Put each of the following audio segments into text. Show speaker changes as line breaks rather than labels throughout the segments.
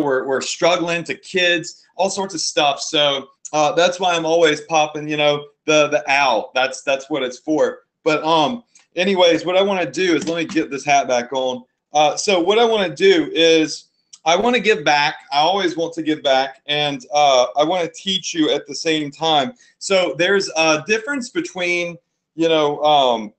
we're struggling, to kids, all sorts of stuff. So that's why I'm always popping, you know, the owl. That's what it's for. But anyways, what I want to do is, let me get this hat back on. So what I want to do is, I want to give back. I always want to give back, and I want to teach you at the same time. So there's a difference between, you know,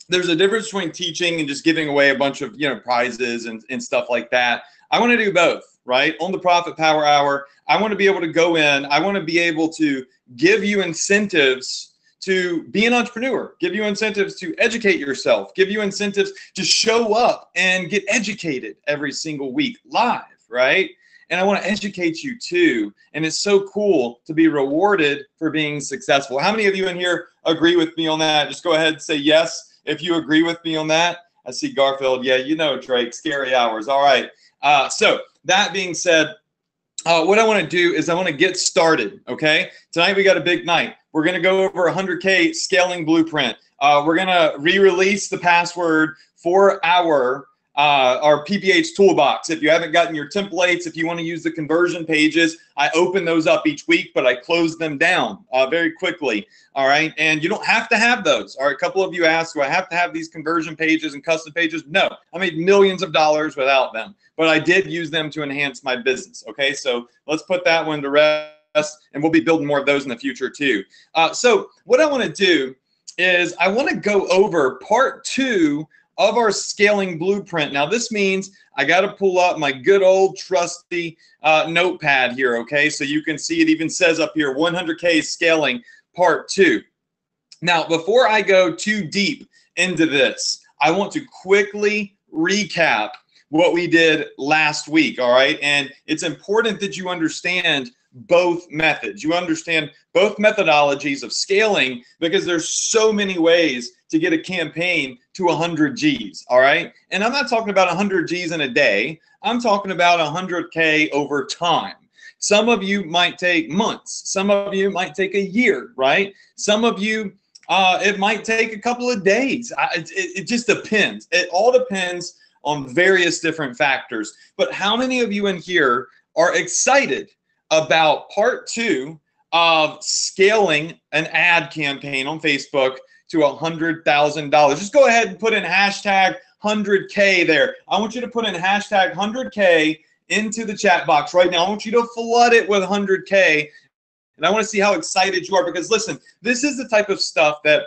there's a difference between teaching and just giving away a bunch of, you know, prizes and stuff like that. I want to do both, right? On the Profit Power Hour, I want to be able to go in. I want to be able to give you incentives to be an entrepreneur, give you incentives to educate yourself, give you incentives to show up and get educated every single week live, right? And I want to educate you too. And it's so cool to be rewarded for being successful. How many of you in here agree with me on that? Just go ahead and say yes if you agree with me on that. I see Garfield. Yeah, you know, Drake, scary hours. All right. So that being said, what I want to do is I want to get started, okay? Tonight we got a big night. We're going to go over 100K scaling blueprint. We're going to re-release the password for our PPH toolbox. If you haven't gotten your templates, if you want to use the conversion pages, I open those up each week, but I close them down very quickly. All right. And you don't have to have those. All right. A couple of you asked, do I have to have these conversion pages and custom pages? No, I made millions of dollars without them, but I did use them to enhance my business. Okay. So let's put that one to rest, and we'll be building more of those in the future too. So what I want to do is I want to go over part 2 of our scaling blueprint. Now this means I got to pull up my good old trusty notepad here, okay? So you can see it even says up here, 100K scaling part 2. Now, before I go too deep into this, I want to quickly recap what we did last week, all right? And it's important that you understand both methods. You understand both methodologies of scaling, because there's so many ways to get a campaign to 100 G's, all right? And I'm not talking about 100 G's in a day. I'm talking about 100K over time. Some of you might take months. Some of you might take a year, right? Some of you, it might take a couple of days. It just depends. It all depends on various different factors. But how many of you in here are excited about part 2 of scaling an ad campaign on Facebook to $100,000? Just go ahead and put in hashtag 100K there. I want you to put in hashtag 100K into the chat box right now. I want you to flood it with 100K. And I want to see how excited you are, because listen, this is the type of stuff that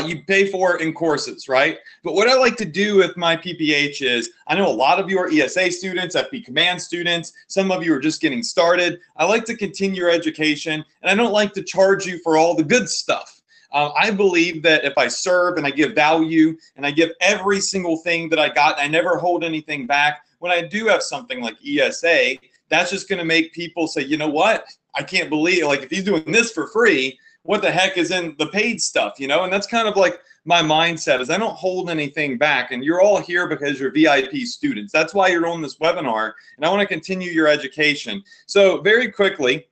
you pay for in courses, right? But what I like to do with my PPH is, I know a lot of you are ESA students, FB Command students. Some of you are just getting started. I like to continue your education, and I don't like to charge you for all the good stuff. I believe that if I serve and I give value and I give every single thing that I got, and I never hold anything back, when I do have something like ESA, that's just going to make people say, you know what? I can't believe, like, if he's doing this for free, what the heck is in the paid stuff, you know? And that's kind of like my mindset, is I don't hold anything back. And you're all here because you're VIP students. That's why you're on this webinar. And I want to continue your education. So very quickly,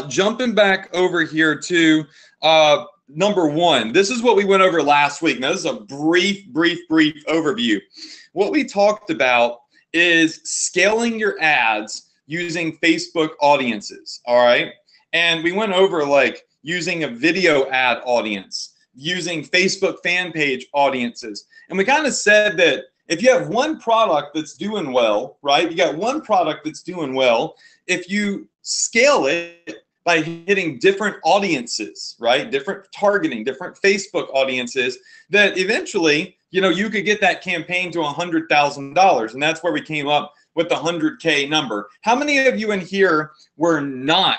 jumping back over here to number 1. This is what we went over last week. Now, this is a brief overview. What we talked about is scaling your ads using Facebook audiences, all right? And we went over like using a video ad audience, using Facebook fan page audiences. And we kind of said that if you have one product that's doing well, right? You got one product that's doing well. If you scale it by hitting different audiences, right? Different targeting, different Facebook audiences, that eventually, you know, you could get that campaign to $100,000. And that's where we came up with the 100K number. How many of you in here were not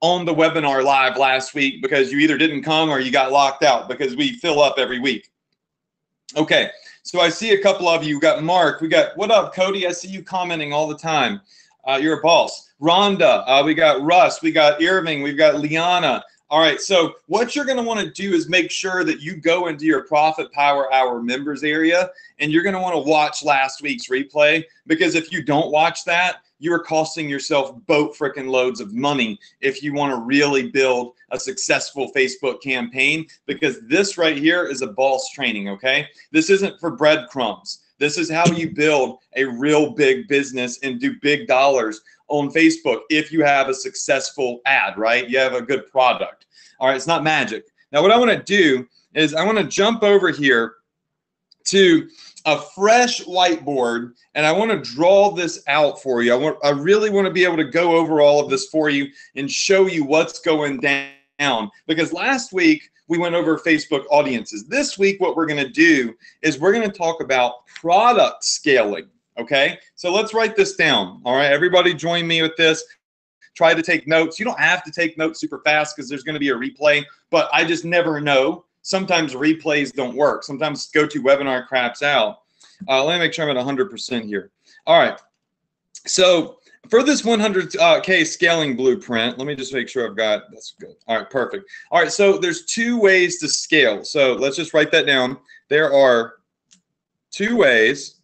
on the webinar live last week because you either didn't come or you got locked out? Because we fill up every week. Okay, so I see a couple of you. We got Mark. We got, what up, Cody? I see you commenting all the time. You're a boss. Rhonda. We got Russ. We got Irving. We've got Liana. All right, so what you're going to want to do is make sure that you go into your Profit Power Hour members area, and you're going to want to watch last week's replay, because if you don't watch that, you are costing yourself boat frickin' loads of money if you want to really build a successful Facebook campaign, because this right here is a boss training, okay? This isn't for breadcrumbs. This is how you build a real big business and do big dollars on Facebook if you have a successful ad, right? You have a good product. All right, it's not magic. Now, what I want to do is I want to jump over here to a fresh whiteboard, and I want to draw this out for you. I really want to be able to go over all of this for you and show you what's going down, because last week we went over Facebook audiences. This week, what we're going to do is we're going to talk about product scaling. Okay, so let's write this down. All right, everybody join me with this. Try to take notes. You don't have to take notes super fast because there's going to be a replay, but I just never know. Sometimes replays don't work. Sometimes GoToWebinar craps out. Let me make sure I'm at 100% here. All right, so for this 100K scaling blueprint, let me just make sure I've got, that's good. All right, perfect. All right, so there's 2 ways to scale. So let's just write that down. There are 2 ways.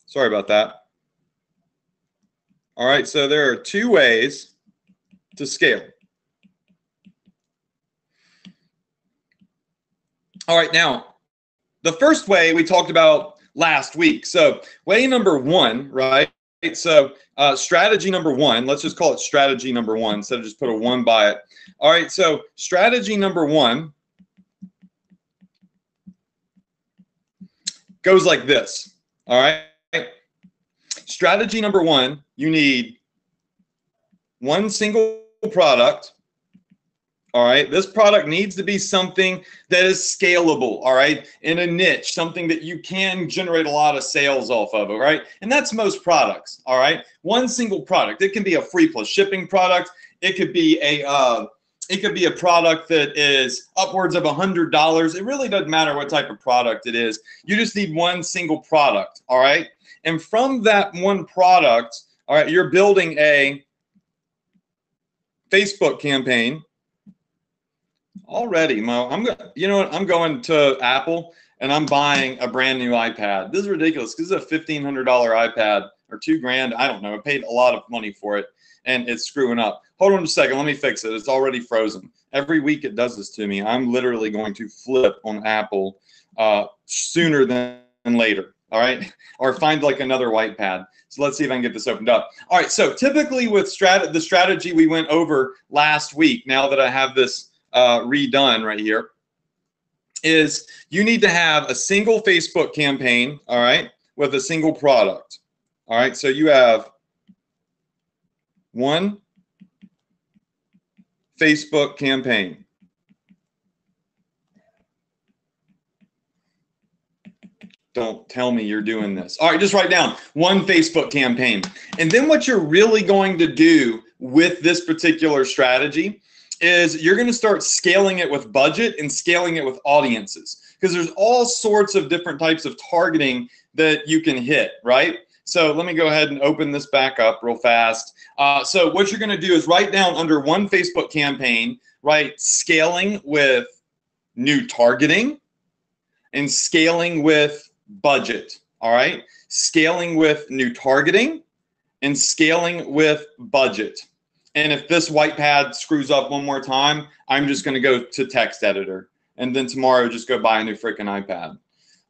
Sorry about that. All right, so there are 2 ways to scale. All right, now, the first way we talked about last week. So way number 1, right? So strategy number 1, let's just call it strategy number 1 instead of just put a 1 by it. All right, so strategy number 1 goes like this, all right? Strategy number 1, you need 1 single product. All right, this product needs to be something that is scalable, all right, in a niche, something that you can generate a lot of sales off of, all right? And that's most products, all right? 1 single product. It can be a free plus shipping product. It could be a product that is upwards of $100. It really doesn't matter what type of product it is. You just need 1 single product, all right? And from that 1 product, all right, you're building a Facebook campaign. Already, Mo, you know what? I'm going to Apple and I'm buying a brand new iPad. This is ridiculous because this is a $1,500 iPad or $2,000. I don't know. I paid a lot of money for it and it's screwing up. Hold on a second. Let me fix it. It's already frozen. Every week it does this to me. I'm literally going to flip on Apple sooner than later. All right, or find like another white pad. So let's see if I can get this opened up. All right, so typically with the strategy we went over last week, now that I have this redone right here, is you need to have a single Facebook campaign, all right, with a single product. All right, so you have 1 Facebook campaign. Don't tell me you're doing this. All right, just write down 1 Facebook campaign. And then what you're really going to do with this particular strategy is you're going to start scaling it with budget and scaling it with audiences, because there's all sorts of different types of targeting that you can hit, right? So let me go ahead and open this back up real fast. So what you're going to do is write down under 1 Facebook campaign, right, scaling with new targeting and scaling with budget, all right? Scaling with new targeting and scaling with budget. And if this white pad screws up one more time, I'm just going to go to text editor. And then tomorrow, just go buy a new freaking iPad.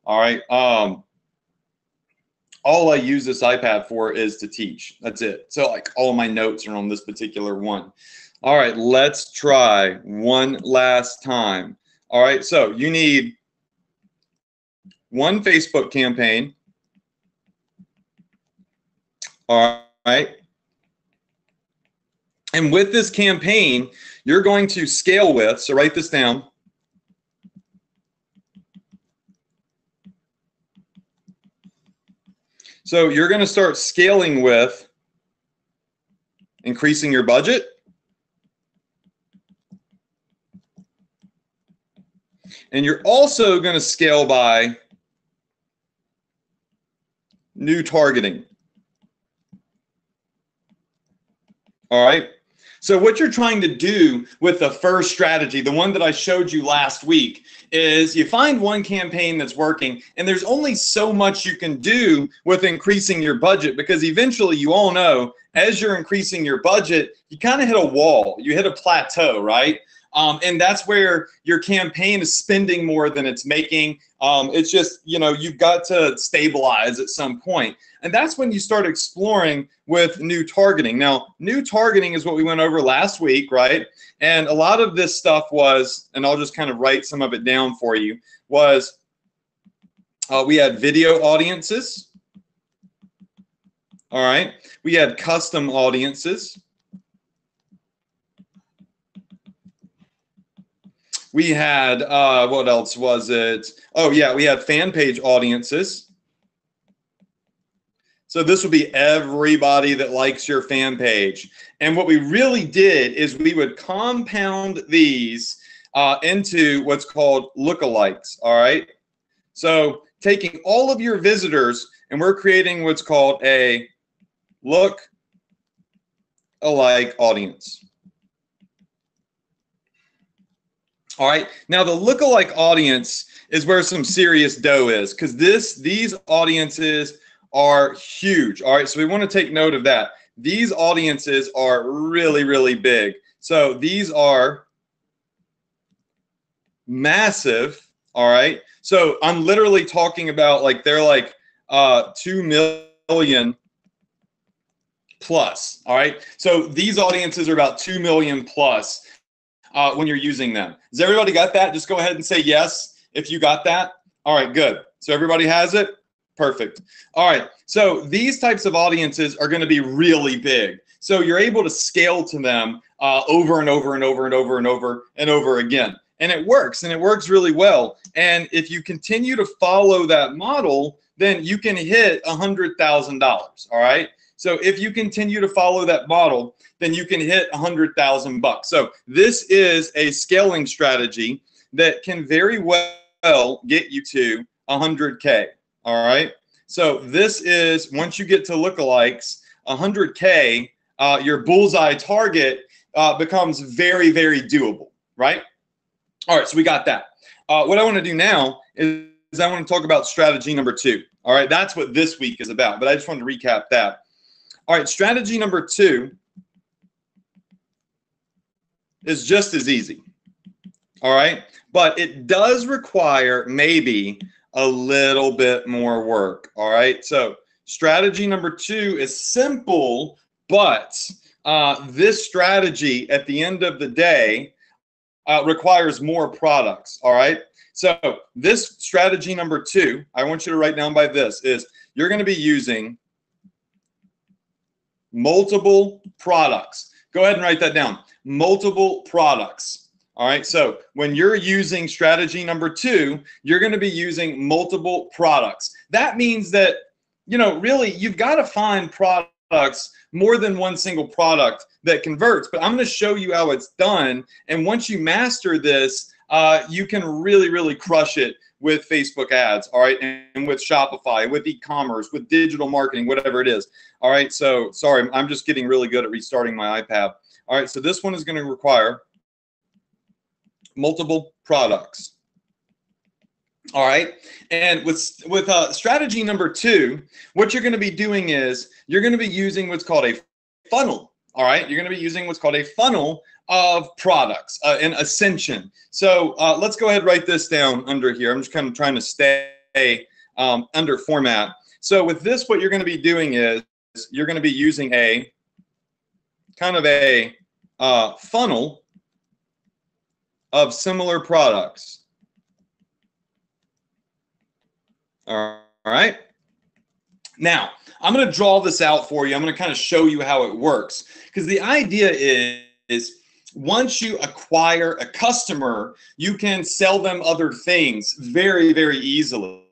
All right. All I use this iPad for is to teach. That's it. So like all my notes are on this particular one. All right. Let's try one last time. All right. So you need 1 Facebook campaign. All right. And with this campaign, you're going to scale with, so write this down. So you're going to start scaling with increasing your budget. And you're also going to scale by new targeting. All right. So what you're trying to do with the first strategy, the one that I showed you last week, is you find one campaign that's working, and there's only so much you can do with increasing your budget, because eventually, you all know, as you're increasing your budget, you kind of hit a wall. You hit a plateau, right? And that's where your campaign is spending more than it's making. It's just, you've got to stabilize at some point. And that's when you start exploring with new targeting. Now, new targeting is what we went over last week, right? And a lot of this stuff was, and I'll just kind of write some of it down for you, was we had video audiences. All right. We had custom audiences. We had, what else was it? Oh, yeah, we had fan page audiences. So this would be everybody that likes your fan page. And what we really did is we would compound these into what's called lookalikes, all right? So taking all of your visitors, and we're creating what's called a look-alike audience. All right, now the lookalike audience is where some serious dough is, because these audiences are huge. All right, so we want to take note of that. These audiences are really, really big. So these are massive. All right, so I'm literally talking about like they're like 2 million plus. All right, so these audiences are about 2 million plus when you're using them. Has everybody got that? Just go ahead and say yes if you got that. All right, good. So everybody has it? Perfect. All right, so these types of audiences are going to be really big. So you're able to scale to them over and over and over and over and over and over again. And it works really well. And if you continue to follow that model, then you can hit $100,000, all right? So if you continue to follow that model, then you can hit $100,000. So this is a scaling strategy that can very well get you to 100K. All right. So this is, once you get to lookalikes, 100K, your bullseye target becomes very, very doable, right? All right. So we got that. What I want to do now is I want to talk about strategy number 2. All right. That's what this week is about, but I just wanted to recap that. All right. Strategy number 2 is just as easy. All right. But it does require maybe a little bit more work. All right. So strategy number 2 is simple, but this strategy at the end of the day requires more products. All right. So this strategy number 2, I want you to write down by this, is you're going to be using multiple products. Go ahead and write that down. Multiple products. All right, so when you're using strategy number 2, you're going to be using multiple products. That means that, really you've got to find products, more than one single product that converts. But I'm going to show you how it's done. And once you master this, you can really, really crush it with Facebook ads, all right, and with Shopify, with e-commerce, with digital marketing, whatever it is. All right, so sorry, I'm just getting really good at restarting my iPad. All right, so this one is going to require multiple products. All right, and with strategy number 2, what you're going to be doing is you're going to be using what's called a funnel. All right, you're going to be using what's called a funnel of products, an Ascension. So let's go ahead and write this down under here. I'm just kind of trying to stay under format. So with this, what you're going to be doing is you're going to be using a kind of a funnel of similar products. All right. Now, I'm going to draw this out for you. I'm going to kind of show you how it works, because the idea is once you acquire a customer, you can sell them other things very, very easily.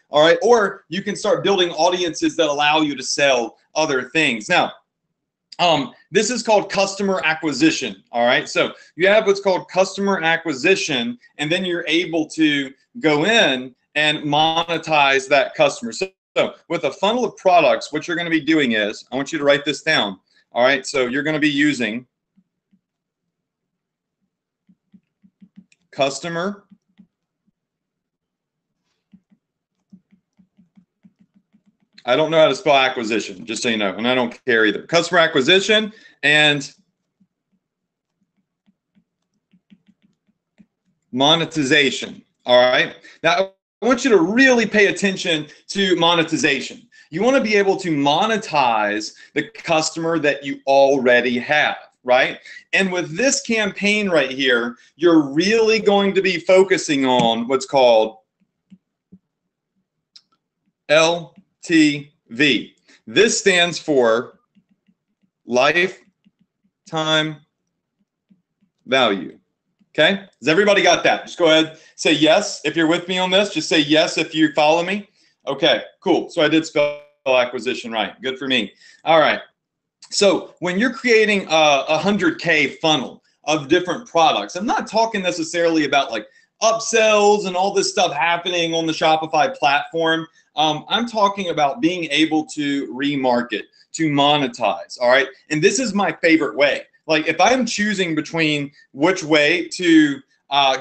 All right. Or you can start building audiences that allow you to sell other things. Now, this is called customer acquisition. All right. So you have what's called customer acquisition, and then you're able to go in and monetize that customer. So with a funnel of products, what you're going to be doing is, I want you to write this down. All right. So you're going to be using customer I don't know how to spell acquisition, just so you know, and I don't care either. Customer acquisition and monetization. All right. Now, I want you to really pay attention to monetization. You want to be able to monetize the customer that you already have, right? And with this campaign right here, you're really going to be focusing on what's called LTV. This stands for lifetime value. Okay, has everybody got that? Just go ahead, say yes if you're with me on this. Just say yes if you follow me. Okay, cool. So I did spell acquisition right. Good for me. All right. So when you're creating a 100K funnel of different products, I'm not talking necessarily about like upsells and all this stuff happening on the Shopify platform. I'm talking about being able to remarket, to monetize. All right. And this is my favorite way. Like if I'm choosing between which way to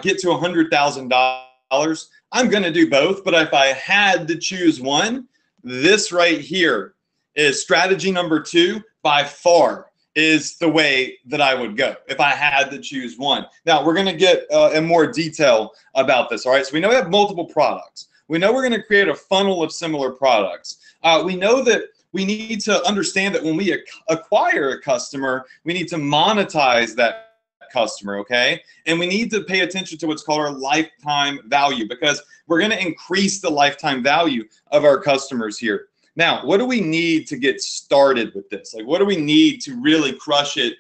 get to $100,000, I'm going to do both. But if I had to choose one, this right here is strategy number 2 by far is the way that I would go if I had to choose one. Now we're going to get in more detail about this. All right. So we know we have multiple products. We know we're going to create a funnel of similar products. We know that we need to understand that when we acquire a customer, we need to monetize that customer, okay? And we need to pay attention to what's called our lifetime value, because we're going to increase the lifetime value of our customers here. Now, what do we need to get started with this? Like, what do we need to really crush it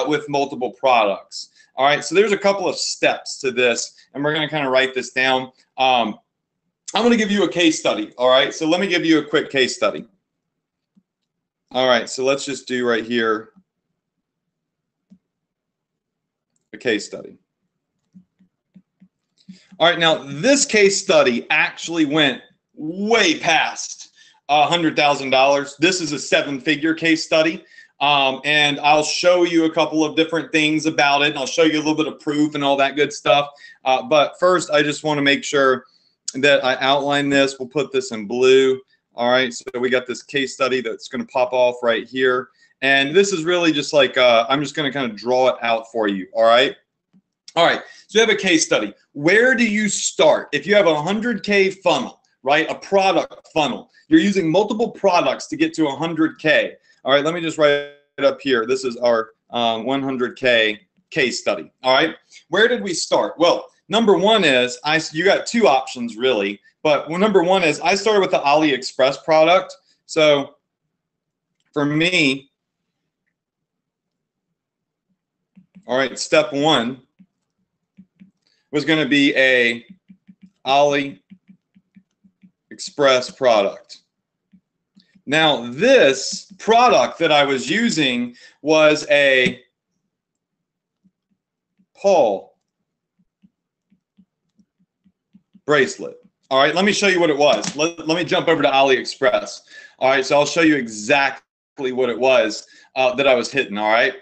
with multiple products? All right, so there's a couple of steps to this, and we're going to kind of write this down. I'm going to give you a case study, all right? So let me give you a quick case study. All right, so let's just do right here a case study. All right, now this case study actually went way past $100,000. This is a 7-figure case study, and I'll show you a couple of different things about it, and I'll show you a little bit of proof and all that good stuff. But first, I just want to make sure that I outline this. We'll put this in blue. All right, so we got this case study that's going to pop off right here. And this is really just like, I'm just going to kind of draw it out for you, all right? All right, so you have a case study. Where do you start? If you have a 100K funnel, right, a product funnel, you're using multiple products to get to 100K. All right, let me just write it up here. This is our 100K case study, all right? Where did we start? Well, number one is, you got 2 options really. But number one is I started with the AliExpress product. So for me, all right, step 1 was going to be a AliExpress product. Now, this product that I was using was a Paul bracelet. All right, let me show you what it was. Let me jump over to AliExpress. All right, so I'll show you exactly what it was that I was hitting, all right?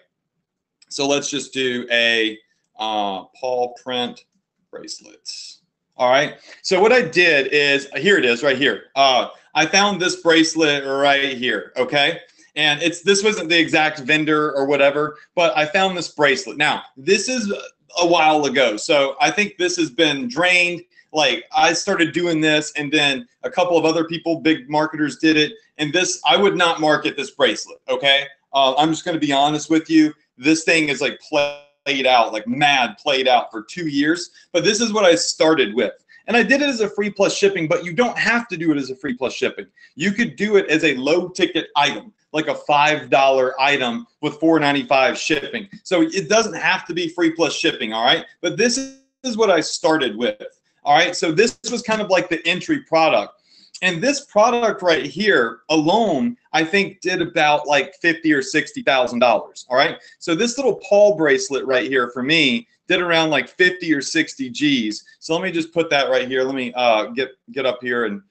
So let's just do a Paul print bracelets. All right, so what I did is, here it is right here. I found this bracelet right here, okay? And this wasn't the exact vendor or whatever, but I found this bracelet. Now, this is a while ago, so I think this has been drained. Like I started doing this and then a couple of other people, big marketers did it. And this, I would not market this bracelet, okay? I'm just gonna be honest with you. This thing is like played out, like mad played out for 2 years. But this is what I started with. And I did it as a free plus shipping, but you don't have to do it as a free plus shipping. You could do it as a low ticket item, like a $5 item with $4.95 shipping. So it doesn't have to be free plus shipping, all right? But this is what I started with. All right, so this was kind of like the entry product. And this product right here alone, I think did about like $50,000 or $60,000, all right? So this little Paul bracelet right here for me did around like 50 or 60 G's. So let me just put that right here. Let me get up here and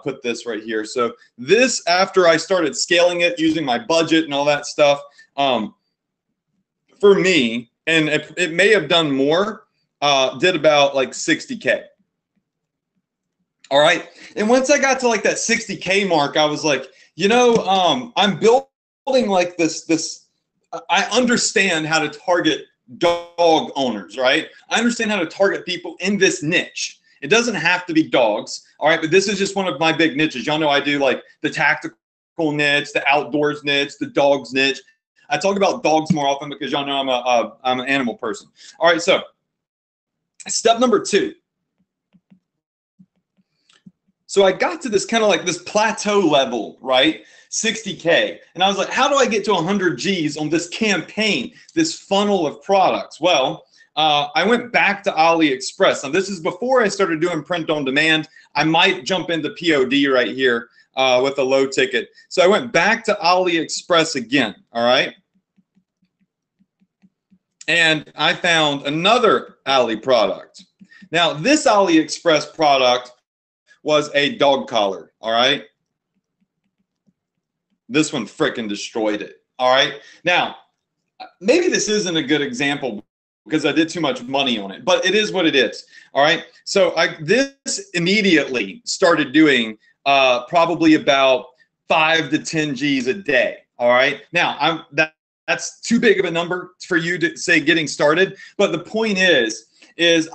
put this right here. So this, after I started scaling it using my budget and all that stuff, for me, and it may have done more, did about like 60K. All right. And once I got to like that 60K mark, I was like, you know, I'm building like this, I understand how to target dog owners, right? I understand how to target people in this niche. It doesn't have to be dogs, all right? But this is just one of my big niches. Y'all know I do like the tactical niche, the outdoors niche, the dogs niche. I talk about dogs more often because y'all know I'm an animal person. All right, so step number 2. So I got to this kind of like this plateau level, right? 60K. And I was like, how do I get to 100 G's on this campaign, this funnel of products? Well, I went back to AliExpress. Now, this is before I started doing print on demand. I might jump into POD right here with a low ticket. So I went back to AliExpress again, all right? And I found another Ali product. Now, this AliExpress product was a dog collar, all right? This one frickin' destroyed it, all right? Now, maybe this isn't a good example because I did too much money on it, but it is what it is, all right? So this immediately started doing probably about 5 to 10 G's a day, all right? Now, that's too big of a number for you to say getting started, but the point is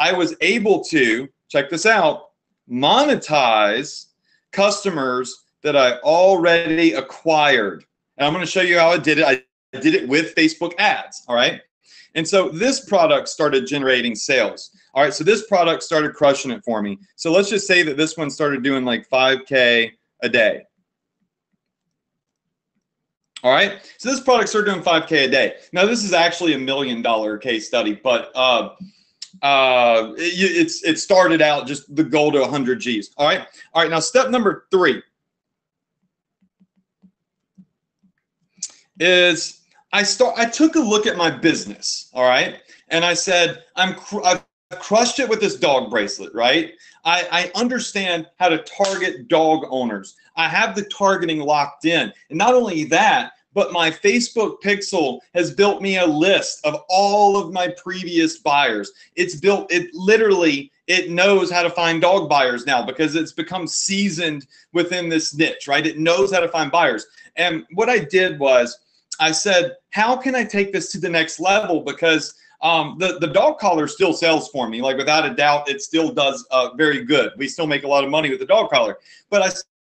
I was able to, check this out, monetize customers that I already acquired. And I'm going to show you how I did it. I did it with Facebook ads, all right? And so this product started generating sales. All right, so this product started crushing it for me. So let's just say that this one started doing like 5K a day. All right, so this product started doing 5K a day. Now, this is actually $1 million case study, but it started out just the goal to 100 G's. All right. Now step number 3 is I took a look at my business. All right, and I said I've crushed it with this dog bracelet. Right. I understand how to target dog owners. I have the targeting locked in, and not only that, but my Facebook pixel has built me a list of all of my previous buyers. It knows how to find dog buyers now because it's become seasoned within this niche, right? It knows how to find buyers. And what I did was I said, how can I take this to the next level? Because the dog collar still sells for me. Like without a doubt, it still does very good. We still make a lot of money with the dog collar. But I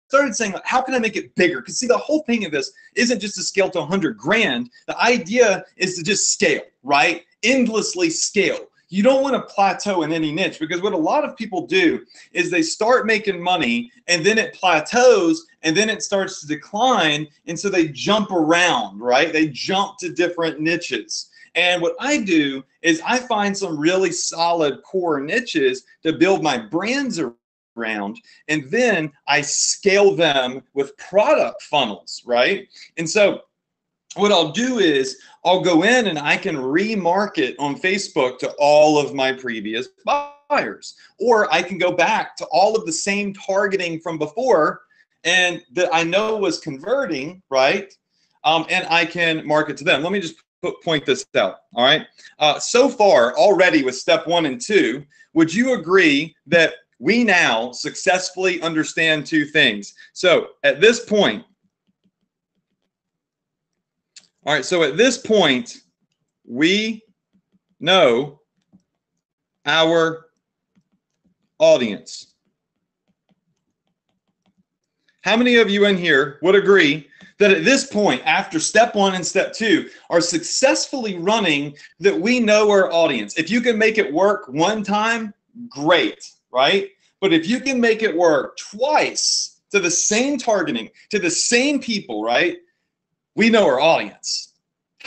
started saying, how can I make it bigger? Because see, the whole thing of this isn't just to scale to 100 grand. The idea is to just scale, right? Endlessly scale. You don't want to plateau in any niche, because what a lot of people do is they start making money and then it plateaus and then it starts to decline. And so they jump around, right? They jump to different niches. And what I do is I find some really solid core niches to build my brands around, and then I scale them with product funnels, right? And so what I'll do is I'll go in and I can remarket on Facebook to all of my previous buyers, or I can go back to all of the same targeting from before and that I know was converting, right? And I can market to them. Let me just point this out, all right? So far already with step 1 and 2, would you agree that we now successfully understand 2 things? So at this point, all right, so at this point, we know our audience. How many of you in here would agree that at this point, after step 1 and step 2, are successfully running that we know our audience? If you can make it work one time, great, right? But if you can make it work twice to the same targeting, to the same people, right? We know our audience.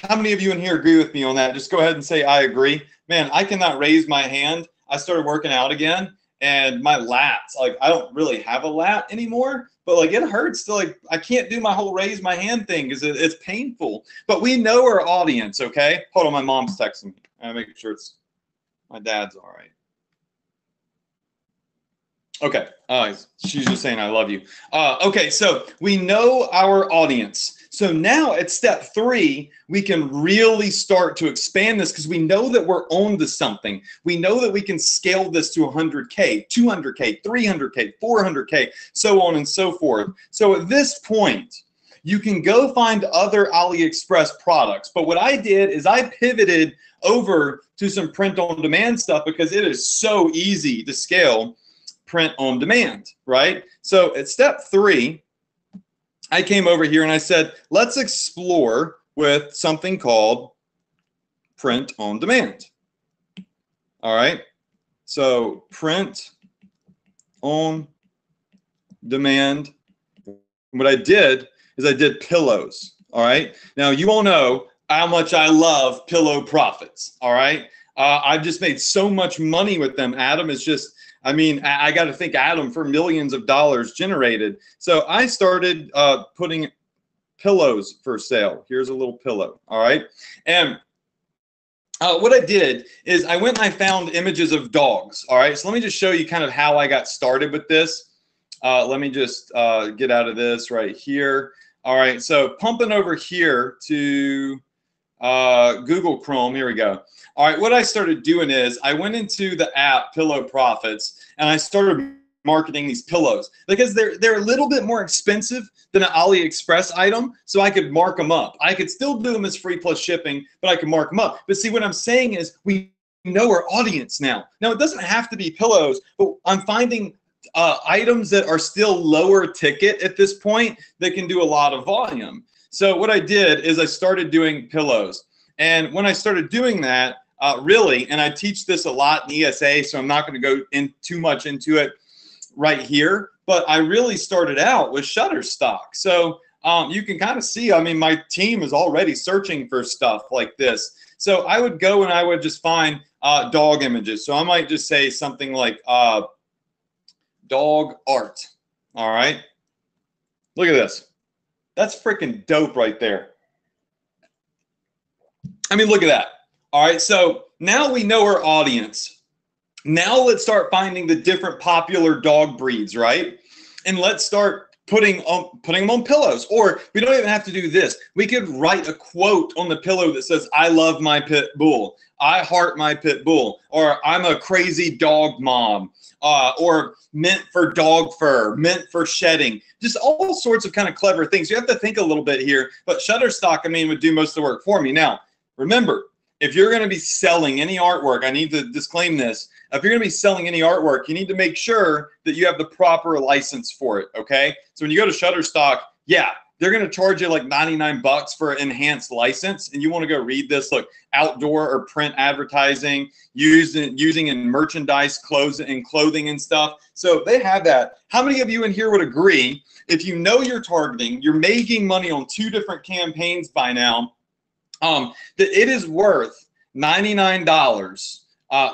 How many of you in here agree with me on that? Just go ahead and say, I agree. Man, I cannot raise my hand. I started working out again, and my lats, like I don't really have a lat anymore, but like it hurts to like, I can't do my whole raise my hand thing because it's painful. But we know our audience, okay? Hold on, my mom's texting me. I'm making sure my dad's all right. Okay, she's just saying I love you. Okay, so we know our audience. So now at step 3, we can really start to expand this because we know that we're on to something. We know that we can scale this to 100K, 200K, 300K, 400K, so on and so forth. So at this point, you can go find other AliExpress products. But what I did is I pivoted over to some print on demand stuff because it is so easy to scale print on demand, right? So at step 3, I came over here and I said, let's explore with something called print on demand. All right. So print on demand. What I did is I did pillows. All right. Now you all know how much I love pillow profits. All right. I've just made so much money with them. Adam is just, I mean, I got to thank Adam for millions of dollars generated. So I started putting pillows for sale. Here's a little pillow. All right. And what I did is I went and I found images of dogs. All right. So let me just show you kind of how I got started with this. Let me just get out of this right here. All right. So pumping over here to Google Chrome. Here we go. All right. What I started doing is I went into the app Pillow Profits and I started marketing these pillows because they're a little bit more expensive than an AliExpress item, so I could mark them up. I could still do them as free plus shipping, but I could mark them up. But see, what I'm saying is we know our audience now. Now, it doesn't have to be pillows, but I'm finding items that are still lower ticket at this point that can do a lot of volume. So what I did is I started doing pillows. And when I started doing that, really, and I teach this a lot in ESA, so I'm not going to go in too much into it right here, but I really started out with Shutterstock. So you can kind of see, I mean, my team is already searching for stuff like this. So I would go and I would just find dog images. So I might just say something like dog art. All right. Look at this. That's freaking dope right there. I mean, look at that. All right. So now we know our audience. Now let's start finding the different popular dog breeds, right? And let's start putting them on pillows. Or we don't even have to do this. We could write a quote on the pillow that says, I love my pit bull. I heart my pit bull. Or I'm a crazy dog mom. Or meant for dog fur, meant for shedding. Just all sorts of kind of clever things. You have to think a little bit here. But Shutterstock, I mean, would do most of the work for me. Now, remember, if you're going to be selling any artwork, I need to disclaim this. If you're going to be selling any artwork, you need to make sure that you have the proper license for it, okay? So when you go to Shutterstock, yeah, they're going to charge you like $99 for an enhanced license, and you want to go read this. Look, outdoor or print advertising, using in merchandise, clothing and stuff. So they have that. How many of you in here would agree, if you know you're targeting, you're making money on 2 different campaigns by now, that it is worth $99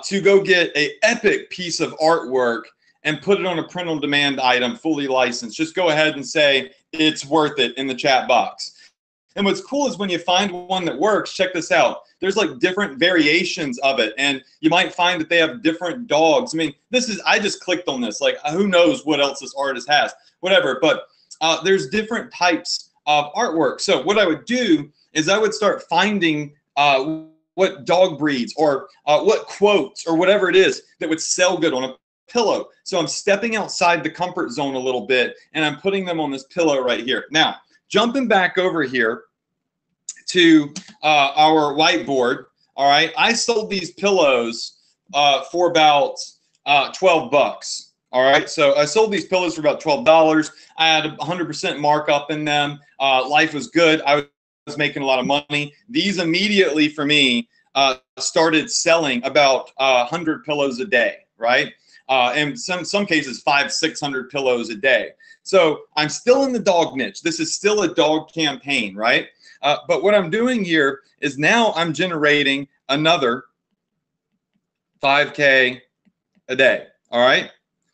to go get an epic piece of artwork and put it on a print on demand item, fully licensed. Just go ahead and say it's worth it in the chat box. And what's cool is when you find one that works, check this out. There's like different variations of it, and you might find that they have different dogs. I mean, I just clicked on this. Like, who knows what else this artist has, whatever. But there's different types of artwork. So what I would do is I would start finding what dog breeds or what quotes or whatever it is that would sell good on a pillow. So I'm stepping outside the comfort zone a little bit, and I'm putting them on this pillow right here. Now, jumping back over here to our whiteboard, all right, I sold these pillows for about $12. All right, so I sold these pillows for about $12. I had a 100% markup in them. Life was good. I was making a lot of money. These immediately for me started selling about 100 pillows a day, right? And some cases 500-600 pillows a day. So I'm still in the dog niche. This is still a dog campaign, right? But what I'm doing here is now I'm generating another 5K a day. All right.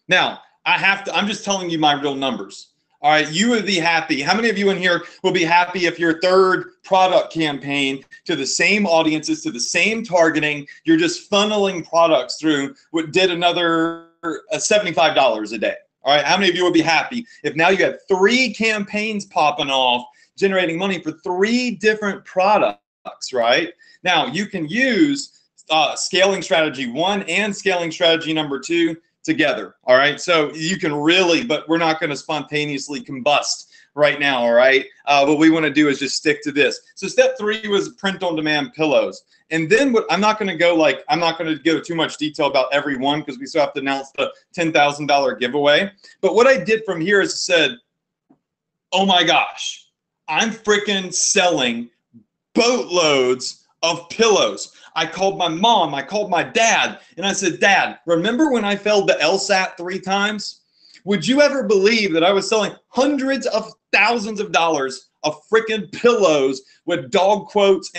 Now I'm just telling you my real numbers. All right. You would be happy. How many of you in here will be happy if your third product campaign to the same audiences, to the same targeting, you're just funneling products through what did another $75 a day? All right. How many of you would be happy if now you had 3 campaigns popping off, generating money for 3 different products, right? Now you can use scaling strategy 1 and scaling strategy number 2 together. All right. So you can really, but we're not going to spontaneously combust right now, all right? What we want to do is just stick to this. So step 3 was print on demand pillows. And then what I'm not going to go too much detail about every one because we still have to announce the $10,000 giveaway. But what I did from here is said, oh my gosh, I'm freaking selling boatloads of pillows. I called my mom, I called my dad, and I said, Dad, remember when I failed the LSAT 3 times? Would you ever believe that I was selling hundreds of thousands of dollars of freaking pillows with dog quotes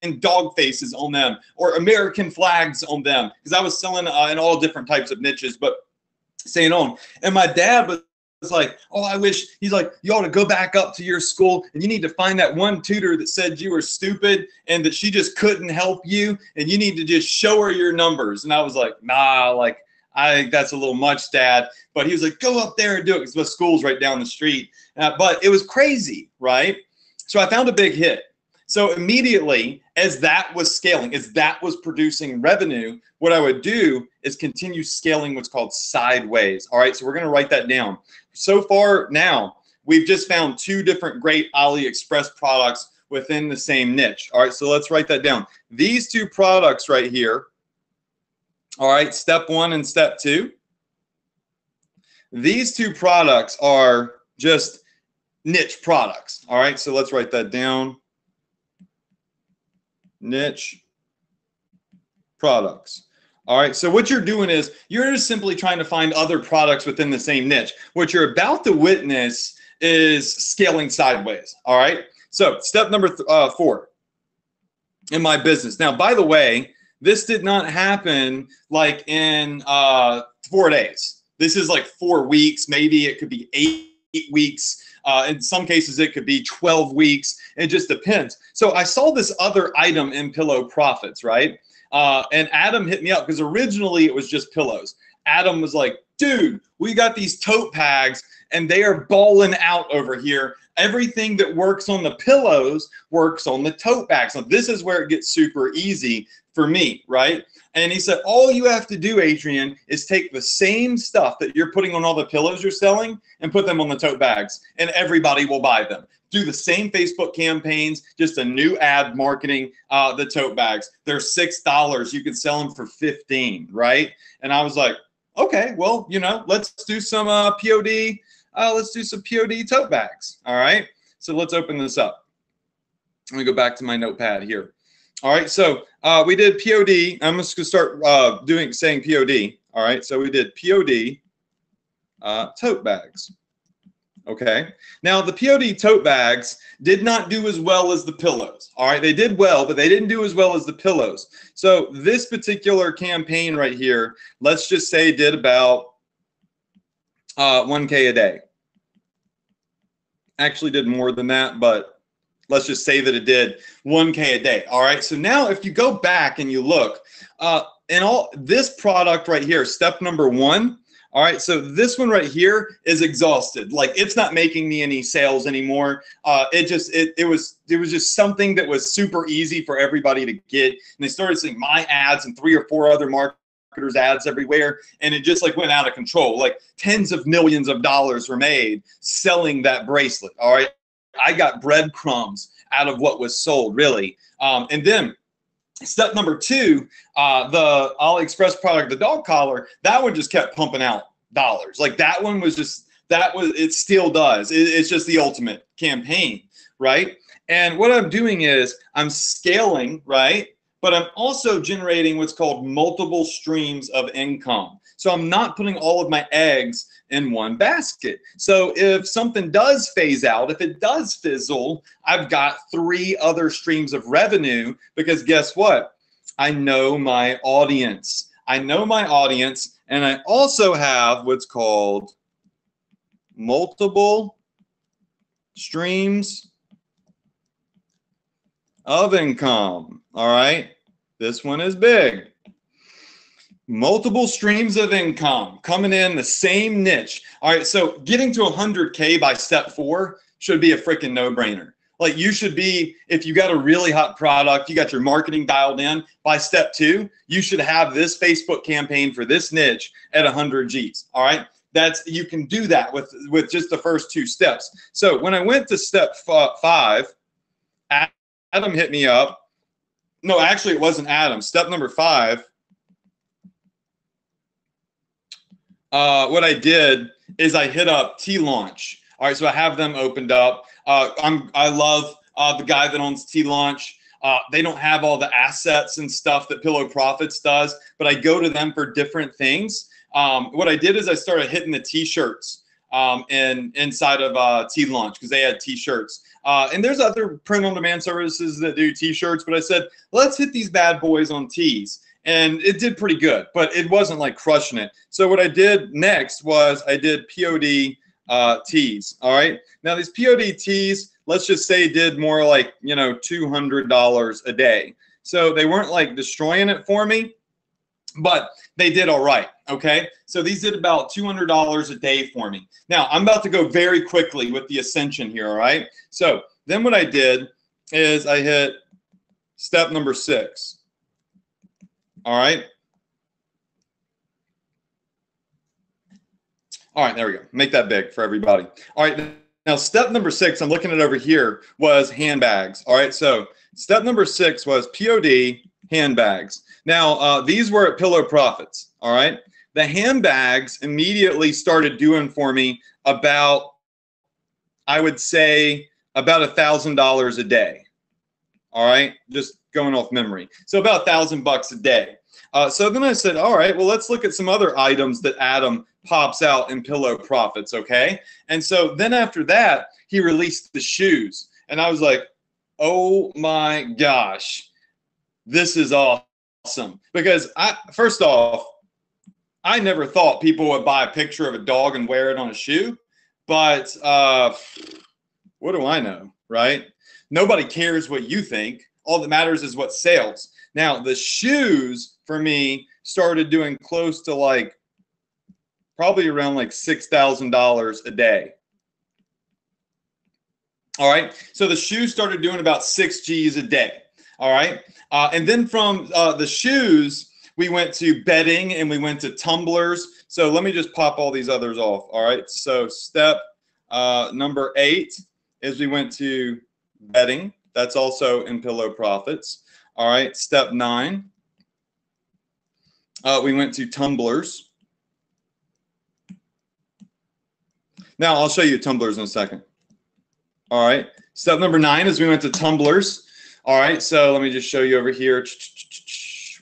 and dog faces on them or American flags on them? Because I was selling in all different types of niches, but staying on. And my dad was like, oh, I wish, he's like, you ought to go back up to your school and you need to find that one tutor that said you were stupid and that she just couldn't help you and you need to just show her your numbers. And I was like, nah, like, I think that's a little much, Dad. But he was like, go up there and do it because the school's right down the street. But it was crazy, right? So I found a big hit. So immediately, as that was scaling, as that was producing revenue, what I would do is continue scaling what's called sideways. All right, so we're going to write that down. So far now, we've just found 2 different great AliExpress products within the same niche. All right, so let's write that down. These 2 products right here, all right, step 1 and step 2. These 2 products are just niche products. All right, so let's write that down. Niche products. All right, so what you're doing is you're just simply trying to find other products within the same niche. What you're about to witness is scaling sideways. All right, so step number 4 in my business. Now, by the way, this did not happen like in 4 days. This is like 4 weeks. Maybe it could be 8 weeks. In some cases, it could be 12 weeks. It just depends. So I saw this other item in Pillow Profits, right? And Adam hit me up because originally it was just pillows. Adam was like, dude, we got these tote bags and they are balling out over here. Everything that works on the pillows works on the tote bags. So this is where it gets super easy for me, right? And he said, all you have to do, Adrian, is take the same stuff that you're putting on all the pillows you're selling and put them on the tote bags, and everybody will buy them. Do the same Facebook campaigns, just a new ad marketing the tote bags. They're $6. You can sell them for $15, right? And I was like, okay, well, you know, let's do some POD. Let's do some POD tote bags. All right. So let's open this up. Let me go back to my notepad here. All right. So we did POD. I'm just going to start saying POD. All right. So we did POD tote bags. Okay. Now the POD tote bags did not do as well as the pillows. All right. They did well, but they didn't do as well as the pillows. So this particular campaign right here, let's just say did about 1K a day. Actually did more than that, but let's just say that it did 1K a day. All right. So now if you go back and you look, and all this product right here, step number 1. All right, so this one right here is exhausted. Like, it's not making me any sales anymore. It was just something that was super easy for everybody to get. And they started seeing my ads and 3 or 4 other marketers' ads everywhere, and it just like went out of control. Like tens of millions of dollars were made selling that bracelet. All right, I got breadcrumbs out of what was sold, really. And then step number 2, the AliExpress product, the dog collar, that one just kept pumping out dollars. Like that one was just, it still does. It's just the ultimate campaign, right? And what I'm doing is I'm scaling, right? But I'm also generating what's called multiple streams of income. So I'm not putting all of my eggs in one basket. So if something does phase out, if it does fizzle, I've got 3 other streams of revenue, because guess what? I know my audience. I know my audience, and I also have what's called multiple streams of income. All right, this one is big. Multiple streams of income coming in the same niche. All right, so getting to 100K by step 4 should be a freaking no-brainer. Like, you should be, if you got a really hot product, you got your marketing dialed in, by step 2, you should have this Facebook campaign for this niche at 100 Gs. All right, you can do that with just the first 2 steps. So when I went to step 5, Adam hit me up. No, actually, it wasn't Adam. Step number 5. What I did is I hit up T-Launch. All right, so I have them opened up. I love the guy that owns T-Launch. They don't have all the assets and stuff that Pillow Profits does, but I go to them for different things. What I did is I started hitting the T-shirts inside of T-Launch because they had T-shirts. And there's other print-on-demand services that do T-shirts, but I said, let's hit these bad boys on tees. And it did pretty good, but it wasn't like crushing it. So what I did next was I did POD tees. All right. Now these POD tees, let's just say did more like, $200 a day. So they weren't like destroying it for me, but they did all right. Okay. So these did about $200 a day for me. Now I'm about to go very quickly with the Ascension here. All right. So then what I did is I hit step number 6. All right. All right, there we go. Make that big for everybody. All right, now step number 6, I'm looking at over here, was handbags. All right, so step number 6 was POD handbags. Now, these were at Pillow Profits. All right, the handbags immediately started doing for me about, I would say, about $1,000 a day. All right, just going off memory. So about $1,000 a day. So then I said, all right, well, let's look at some other items that Adam pops out in Pillow Profits, okay? And so then after that, he released the shoes. And I was like, oh my gosh, this is awesome. Because first off, I never thought people would buy a picture of a dog and wear it on a shoe. But what do I know, right? Nobody cares what you think. All that matters is what sells. Now, the shoes for me started doing close to like probably around like $6,000 a day. All right. So the shoes started doing about 6 G's a day. All right. And then from the shoes, we went to bedding and we went to tumblers. So let me just pop all these others off. All right. So step number 8 is we went to bedding. That's also in Pillow Profits. All right, step 9. We went to tumblers. Now I'll show you tumblers in a second. All right, step number 9 is we went to tumblers. All right, so let me just show you over here.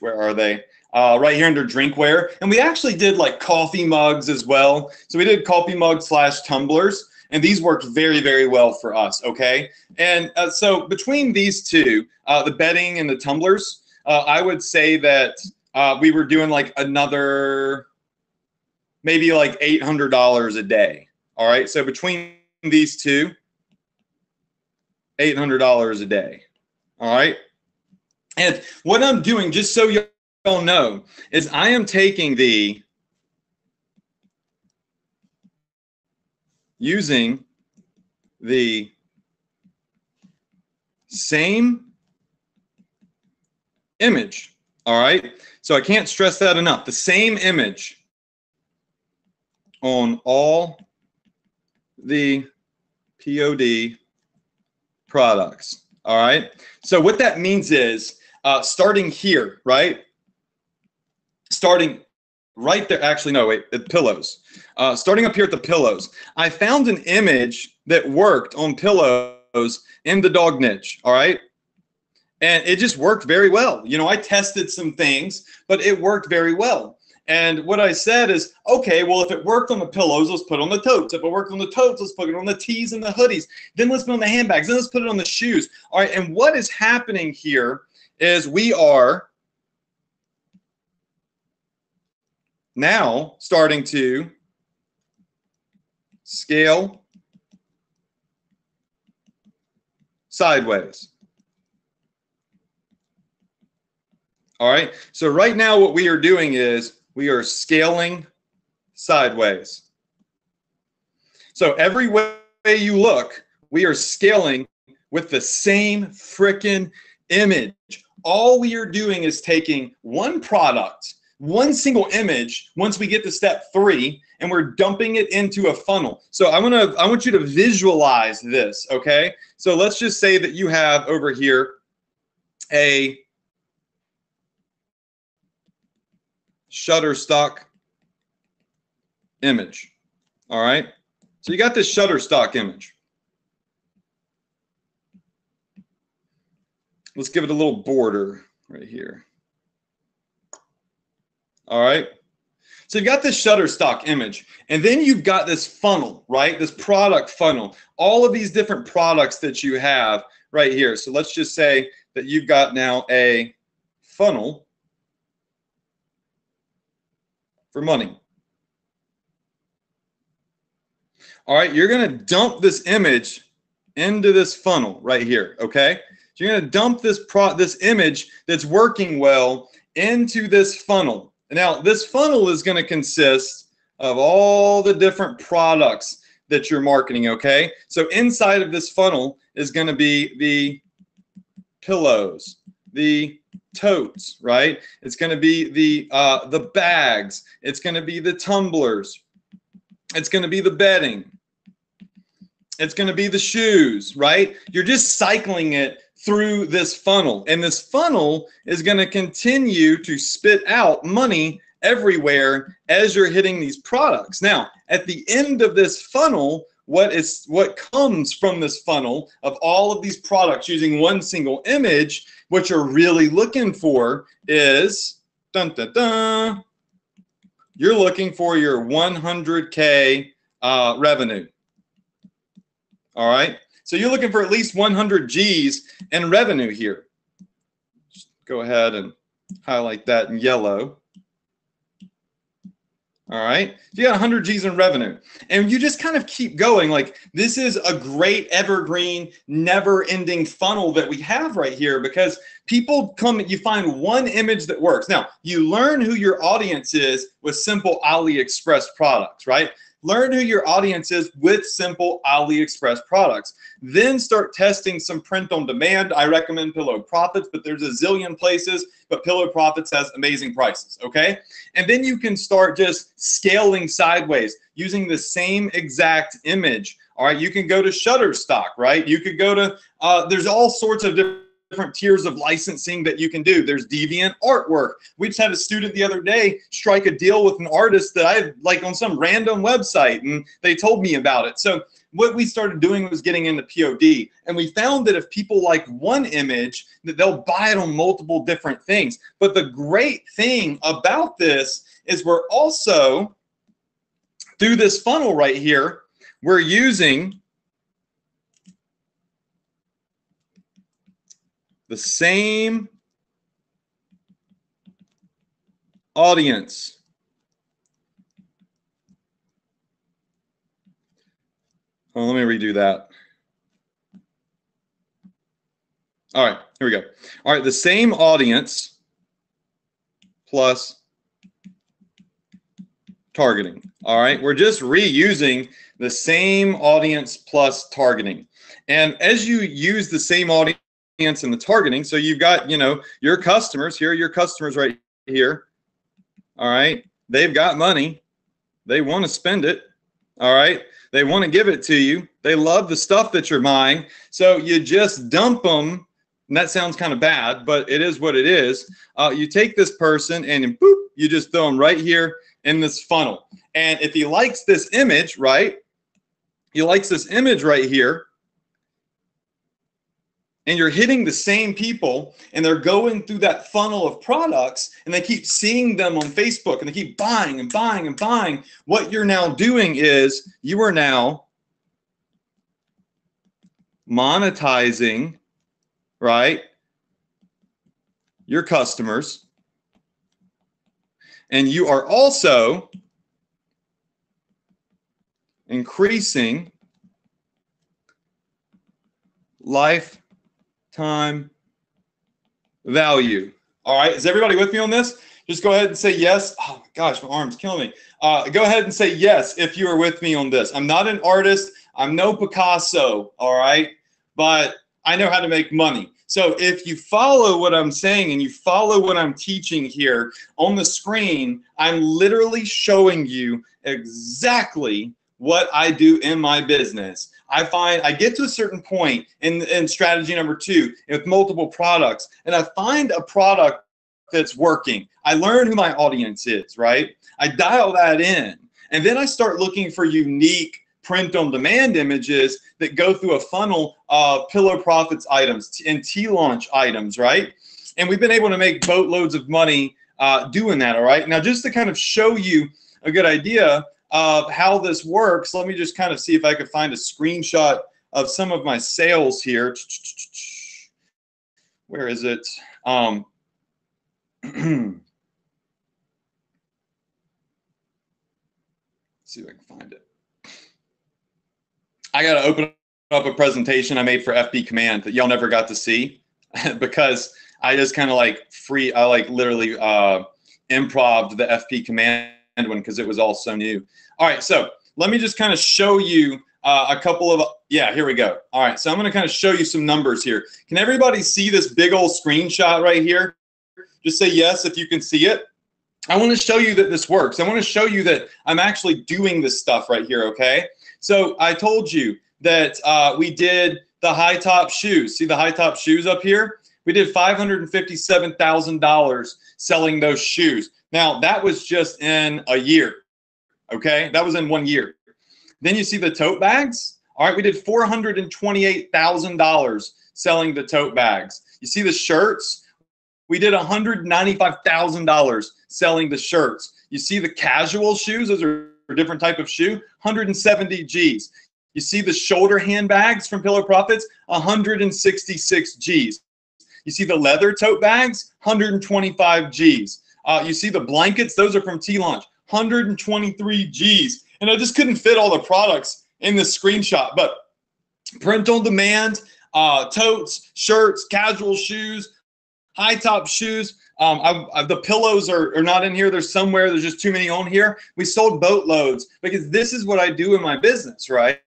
Where are they? Right here under drinkware. And we actually did like coffee mugs as well. So we did coffee mugs / tumblers. And these worked very, very well for us, okay? And so between these two, the bedding and the tumblers, I would say that we were doing like another, maybe like $800 a day, all right? So between these two, $800 a day, all right? And what I'm doing, just so you all know, is I am taking using the same image, all right? So I can't stress that enough. The same image on all the POD products, all right? So what that means is starting here, right? Starting right there, actually, no, wait, the pillows. Starting up here at the pillows, I found an image that worked on pillows in the dog niche, all right? And it just worked very well. You know, I tested some things, but it worked very well. And what I said is, okay, well, if it worked on the pillows, let's put it on the totes. If it worked on the totes, let's put it on the tees and the hoodies. Then let's put it on the handbags. Then let's put it on the shoes. All right, and what is happening here is we are now starting to scale sideways. All right, so right now what we are doing is we are scaling sideways. So every way you look, we are scaling with the same frickin' image. All we are doing is taking one product one single image once we get to step 3, and we're dumping it into a funnel. So I want you to visualize this, okay? So let's just say that you have over here a Shutterstock image. All right. So you got this Shutterstock image. Let's give it a little border right here. All right. So you've got this Shutterstock image, and then you've got this funnel, right? This product funnel, all of these different products that you have right here. So let's just say that you've got now a funnel for money. All right, you're going to dump this image into this funnel right here, okay? So you're going to dump this image that's working well into this funnel. Now, this funnel is going to consist of all the different products that you're marketing, okay? So inside of this funnel is going to be the pillows, the totes, right? It's going to be the bags. It's going to be the tumblers. It's going to be the bedding. It's going to be the shoes, right? You're just cycling it through this funnel, and this funnel is going to continue to spit out money everywhere as you're hitting these products. Now, at the end of this funnel, what comes from this funnel of all of these products using one single image, what you're really looking for is dun, dun, dun, you're looking for your 100K revenue. All right. So you're looking for at least 100 G's in revenue here. Just go ahead and highlight that in yellow. All right. You got 100 G's in revenue, and you just kind of keep going. Like, this is a great evergreen, never ending funnel that we have right here, because people come, you find one image that works. Now, you learn who your audience is with simple AliExpress products, right? Learn who your audience is with simple AliExpress products. Then start testing some print on demand. I recommend Pillow Profits, but there's a zillion places, but Pillow Profits has amazing prices, okay? And then you can start just scaling sideways using the same exact image. All right, you can go to Shutterstock, right? You could go to, there's all sorts of different tiers of licensing that you can do. There's deviant artwork. We just had a student the other day strike a deal with an artist that I like on some random website, and they told me about it. So what we started doing was getting into POD, and we found that if people like one image, that they'll buy it on multiple different things. But the great thing about this is we're also, through this funnel right here, we're using the same audience. Oh, let me redo that. All right, here we go. All right, the same audience plus targeting. All right, we're just reusing the same audience plus targeting. And as you use the same audience and the targeting, so you've got, you know, your customers, here are your customers right here. All right, they've got money, they want to spend it. All right, they want to give it to you, they love the stuff that you're buying, so you just dump them. And that sounds kind of bad, but it is what it is. You take this person and boop, you just throw them right here in this funnel. And if he likes this image, right, he likes this image right here, and you're hitting the same people, and they're going through that funnel of products, and they keep seeing them on Facebook, and they keep buying and buying and buying. What you're now doing is you are now monetizing, right, your customers, and you are also increasing lifetime value. All right, is everybody with me on this? Just go ahead and say yes. Oh my gosh, my arm's killing me. Go ahead and say yes if you are with me on this. I'm not an artist. I'm no Picasso, all right? But I know how to make money. So if you follow what I'm saying and you follow what I'm teaching here on the screen, I'm literally showing you exactly what I do in my business. I find I get to a certain point in strategy number 2 with multiple products, and I find a product that's working. I learn who my audience is, right? I dial that in, and then I start looking for unique print-on-demand images that go through a funnel of Pillow Profits items and T-Launch items, right? And we've been able to make boatloads of money doing that, all right? Now, just to kind of show you a good idea of how this works, let me just kind of see if I could find a screenshot of some of my sales here. Where is it? See if I can find it. I got to open up a presentation I made for FB Command that y'all never got to see because I just kind of like I like literally improv'd the FB Command one because it was all so new. All right, so let me just kind of show you a couple of, yeah, here we go. All right, so I'm going to kind of show you some numbers here. Can everybody see this big old screenshot right here? Just say yes if you can see it. I want to show you that this works. I want to show you that I'm actually doing this stuff right here, okay? So I told you that we did the high top shoes. See the high top shoes up here? We did $557,000 selling those shoes. Now, that was just in a year, okay? That was in 1 year. Then you see the tote bags. All right, we did $428,000 selling the tote bags. You see the shirts? We did $195,000 selling the shirts. You see the casual shoes? Those are a different type of shoe, 170 G's. You see the shoulder handbags from Pillow Profits, 166 G's. You see the leather tote bags, 125 G's. You see the blankets, those are from T-Launch, 123 G's. And I just couldn't fit all the products in this screenshot, but print on demand, totes, shirts, casual shoes, high top shoes. The pillows are not in here. There's somewhere. There's just too many on here. We sold boatloads because this is what I do in my business, right?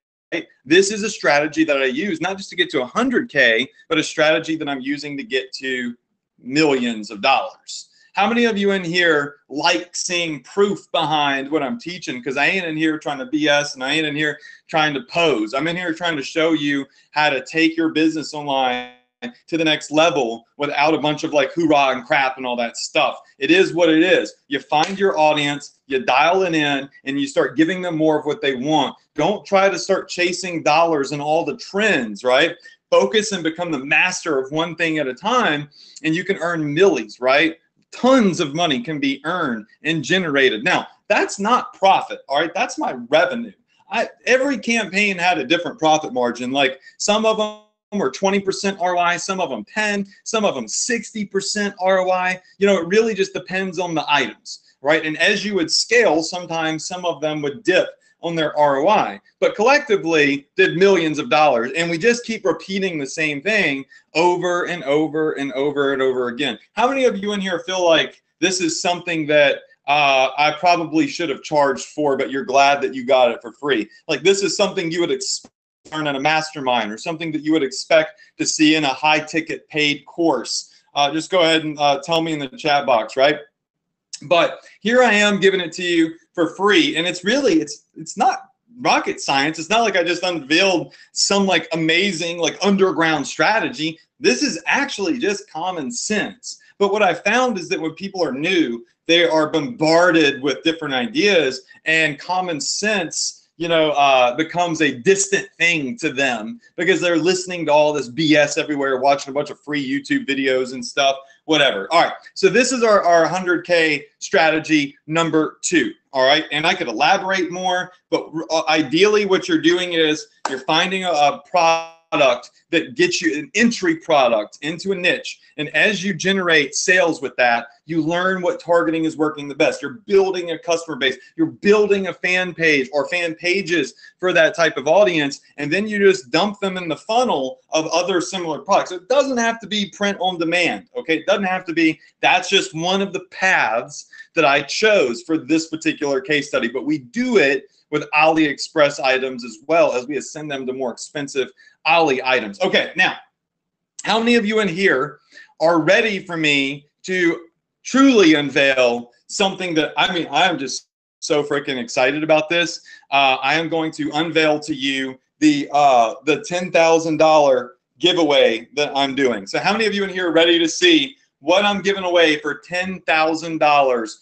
This is a strategy that I use, not just to get to 100K, but a strategy that I'm using to get to millions of dollars. How many of you in here like seeing proof behind what I'm teaching? Because I ain't in here trying to BS and I ain't in here trying to pose. I'm in here trying to show you how to take your business online to the next level without a bunch of like hoorah and crap and all that stuff. It is what it is. You find your audience, you dial it in, and you start giving them more of what they want. Don't try to start chasing dollars and all the trends, right? Focus and become the master of one thing at a time, and you can earn millies, right? Tons of money can be earned and generated. Now, that's not profit, all right? That's my revenue. Every campaign had a different profit margin. Like some of them were 20% ROI, some of them 10, some of them 60% ROI. You know, it really just depends on the items, right? And as you would scale, sometimes some of them would dip on their ROI, but collectively did millions of dollars. And we just keep repeating the same thing over and over and over and over again. How many of you in here feel like this is something that I probably should have charged for, but you're glad that you got it for free? Like this is something you would expect in a mastermind or something that you would expect to see in a high ticket paid course. Just go ahead and tell me in the chat box, right? But here I am giving it to you for free. And it's really, it's not rocket science. It's not like I just unveiled some like amazing like underground strategy. This is actually just common sense. But what I found is that when people are new, they are bombarded with different ideas, and common sense, you know, becomes a distant thing to them because they're listening to all this BS everywhere, watching a bunch of free YouTube videos and stuff, whatever. All right, so this is our 100K strategy number 2. All right, and I could elaborate more, but ideally what you're doing is you're finding a product that gets you an entry product into a niche. And as you generate sales with that, you learn what targeting is working the best. You're building a customer base. You're building a fan page or fan pages for that type of audience. And then you just dump them in the funnel of other similar products. It doesn't have to be print on demand, okay? It doesn't have to be. That's just one of the paths that I chose for this particular case study. But we do it with AliExpress items as well as we ascend them to more expensive Ali items. Okay, now, how many of you in here are ready for me to truly unveil something that, I mean, I am just so freaking excited about this. I am going to unveil to you the $10,000 giveaway that I'm doing. So how many of you in here are ready to see what I'm giving away for $10,000?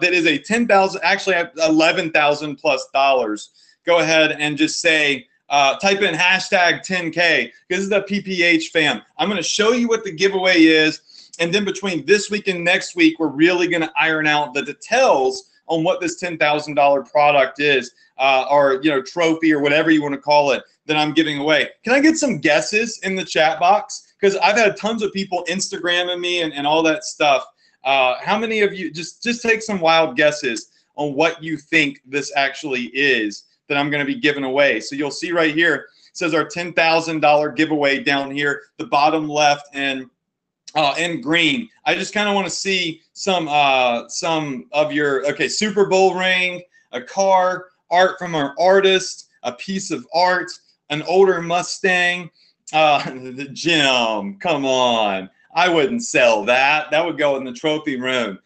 That is a 10,000, actually 11,000 plus dollars. Go ahead and just say, type in hashtag 10K. This is the PPH fam. I'm going to show you what the giveaway is. And then between this week and next week, we're really going to iron out the details on what this $10,000 product is, or, you know, trophy or whatever you want to call it that I'm giving away. Can I get some guesses in the chat box? Because I've had tons of people Instagramming me and all that stuff. How many of you, just take some wild guesses on what you think this actually is that I'm going to be giving away. So you'll see right here, it says our $10,000 giveaway down here, the bottom left and in green. I just kind of want to see some of your, okay, Super Bowl ring, a car, art from our artist, a piece of art, an older Mustang, the gym. Come on. I wouldn't sell that. That would go in the trophy room.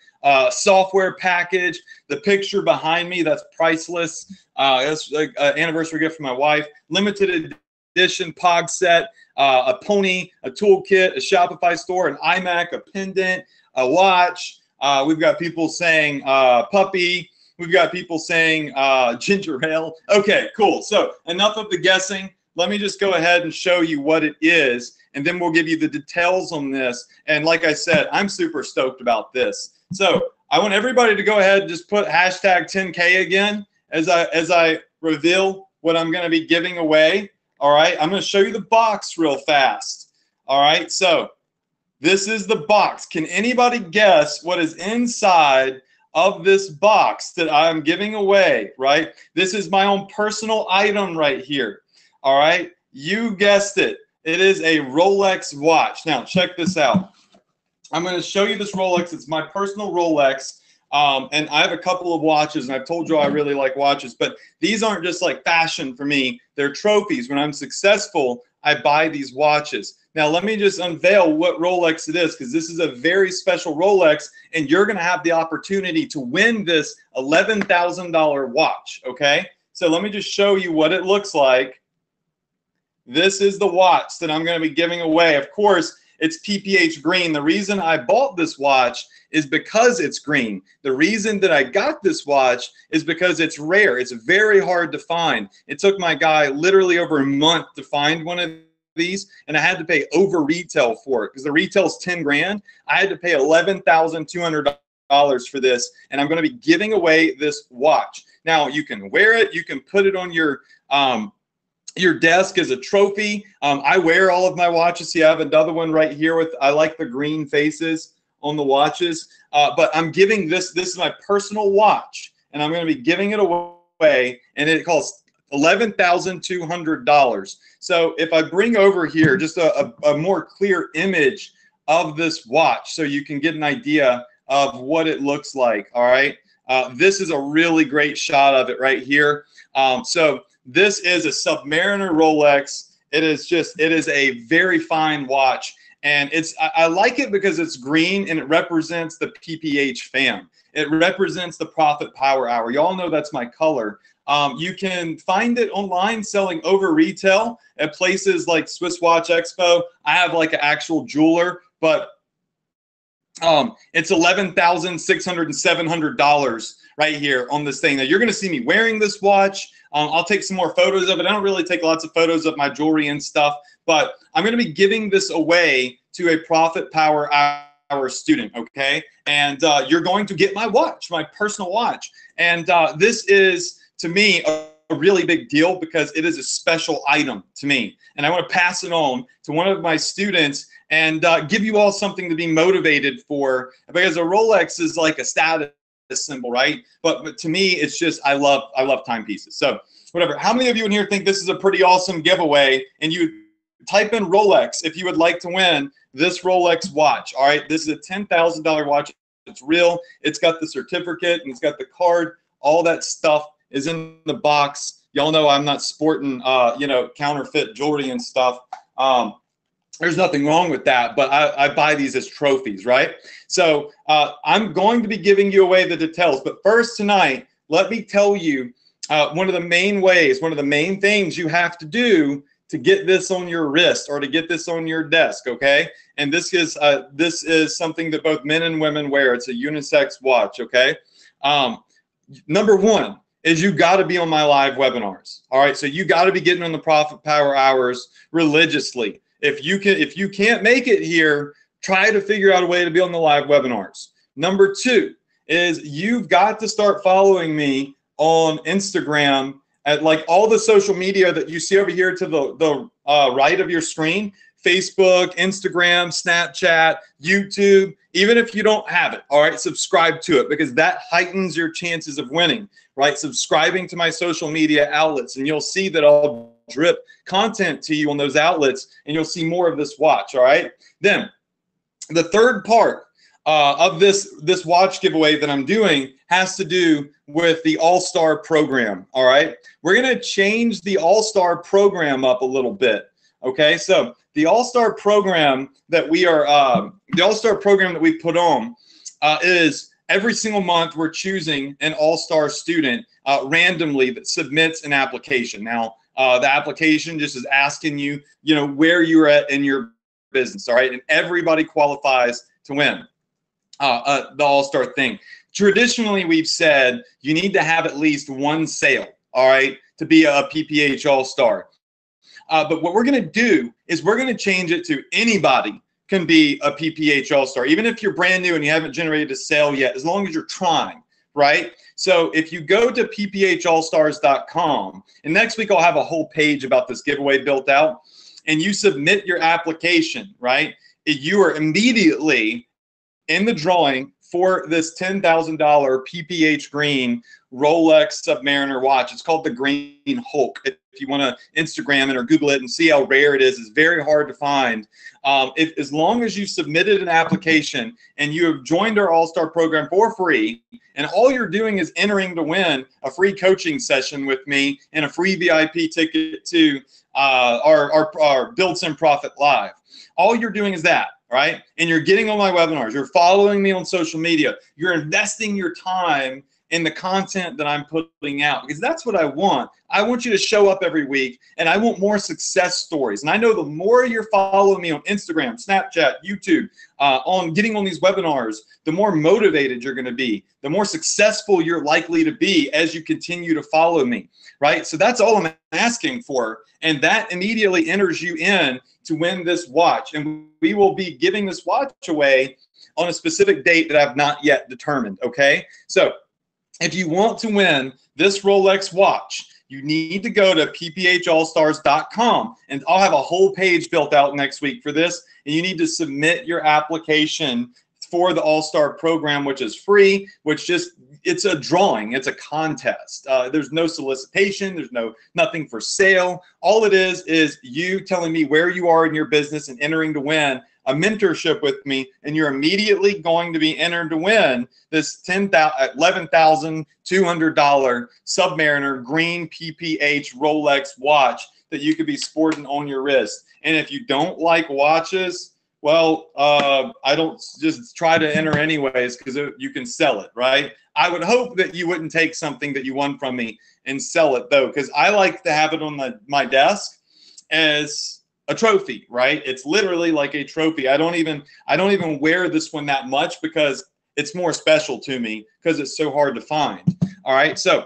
Software package, the picture behind me, that's priceless. That's an anniversary gift for my wife. Limited edition POG set, a pony, a toolkit, a Shopify store, an iMac, a pendant, a watch. We've got people saying puppy. We've got people saying ginger ale. Okay, cool. So enough of the guessing. Let me just go ahead and show you what it is, and then we'll give you the details on this. And like I said, I'm super stoked about this. So I want everybody to go ahead and just put hashtag 10K again as I reveal what I'm going to be giving away. All right, I'm going to show you the box real fast. All right, so this is the box. Can anybody guess what is inside of this box that I'm giving away, right? This is my own personal item right here. All right, you guessed it. It is a Rolex watch. Now, check this out. I'm going to show you this Rolex. It's my personal Rolex. And I have a couple of watches, and I've told you I really like watches, but these aren't just like fashion for me. They're trophies. When I'm successful, I buy these watches. Now, let me just unveil what Rolex it is, because this is a very special Rolex, and you're going to have the opportunity to win this $11,000 watch, okay? So let me just show you what it looks like. This is the watch that I'm going to be giving away. Of course, it's PPH green. The reason I bought this watch is because it's green. The reason that I got this watch is because it's rare. It's very hard to find. It took my guy literally over a month to find one of these, and I had to pay over retail for it because the retail's 10 grand. I had to pay $11,200 for this, and I'm going to be giving away this watch. Now, you can wear it. You can put it on your desk as a trophy. I wear all of my watches. See, I have another one right here with, I like the green faces on the watches. But I'm giving this is my personal watch, and I'm going to be giving it away, and it costs $11,200. So if I bring over here just a more clear image of this watch so you can get an idea of what it looks like, all right? This is a really great shot of it right here. So this is a Submariner Rolex. It is a very fine watch. And I like it because it's green and it represents the PPH fam. It represents the Profit Power Hour. Y'all know that's my color. You can find it online selling over retail at places like Swiss Watch Expo. I have like an actual jeweler, but it's $11,600 and $700 right here on this thing. Now you're going to see me wearing this watch. I'll take some more photos of it. I don't really take lots of photos of my jewelry and stuff, but I'm going to be giving this away to a Profit Power Hour student, okay? And you're going to get my watch, my personal watch. And this is, to me, a really big deal because it is a special item to me. And I want to pass it on to one of my students and give you all something to be motivated for, because a Rolex is like a status symbol, right? But to me, it's just, I love timepieces. So whatever. How many of you in here think this is a pretty awesome giveaway? And you type in Rolex if you would like to win this Rolex watch. All right, this is a $10,000 watch. It's real. It's got the certificate and it's got the card. All that stuff is in the box. Y'all know I'm not sporting, counterfeit jewelry and stuff. There's nothing wrong with that, but I buy these as trophies, right? So I'm going to be giving you away the details. But first tonight, let me tell you one of the main ways, one of the main things you have to do to get this on your wrist or to get this on your desk, okay? And this is something that both men and women wear. It's a unisex watch, okay? Number one is you got to be on my live webinars, all right? So you got to be getting on the Profit Power Hours religiously. If you can't make it here, try to figure out a way to be on the live webinars. Number two is you've got to start following me on Instagram at like all the social media that you see over here to the right of your screen: Facebook, Instagram, Snapchat, YouTube. Even if you don't have it, all right, subscribe to it, because that heightens your chances of winning, right? Subscribing to my social media outlets, and you'll see that I'll drip content to you on those outlets, and you'll see more of this watch, all right? Then the third part of this watch giveaway that I'm doing has to do with the All-Star program, all right? We're going to change the All-Star program up a little bit, okay? So the All-Star program that we put on is every single month we're choosing an All-Star student randomly that submits an application. Now, the application just is asking you, where you're at in your business, all right? And everybody qualifies to win the All-Star thing. Traditionally, we've said you need to have at least one sale, all right, to be a PPH All-Star. But what we're going to do is we're going to change it to anybody can be a PPH All-Star, even if you're brand new and you haven't generated a sale yet, as long as you're trying, right? So if you go to pphallstars.com, and next week I'll have a whole page about this giveaway built out, and you submit your application, right? You are immediately in the drawing for this $10,000 PPH green Rolex Submariner watch. It's called the Green Hulk. If you want to Instagram it or Google it and see how rare it is, it's very hard to find. As long as you submitted an application and you have joined our All-Star program for free, and all you're doing is entering to win a free coaching session with me and a free VIP ticket to our Build Sim Profit Live. All you're doing is that, right? And you're getting on my webinars. You're following me on social media. You're investing your time in the content that I'm putting out, because that's what I want. I want you to show up every week, and I want more success stories. And I know the more you're following me on Instagram, Snapchat, YouTube, on getting on these webinars, the more motivated you're going to be, the more successful you're likely to be as you continue to follow me, right? So that's all I'm asking for. And that immediately enters you in to win this watch. And we will be giving this watch away on a specific date that I've not yet determined, okay? So if you want to win this Rolex watch, you need to go to pphallstars.com, and I'll have a whole page built out next week for this, and you need to submit your application for the All-Star program, which is free, it's a drawing, it's a contest. There's no solicitation, there's nothing for sale. All it is you telling me where you are in your business and entering to win a mentorship with me, and you're immediately going to be entered to win this $11,200 Submariner green PPH Rolex watch that you could be sporting on your wrist. And if you don't like watches, well, I don't, just try to enter anyways, because you can sell it, right? I would hope that you wouldn't take something that you won from me and sell it, though, because I like to have it on my desk as a trophy, right? It's literally like a trophy. I don't even wear this one that much because it's more special to me because it's so hard to find. All right. So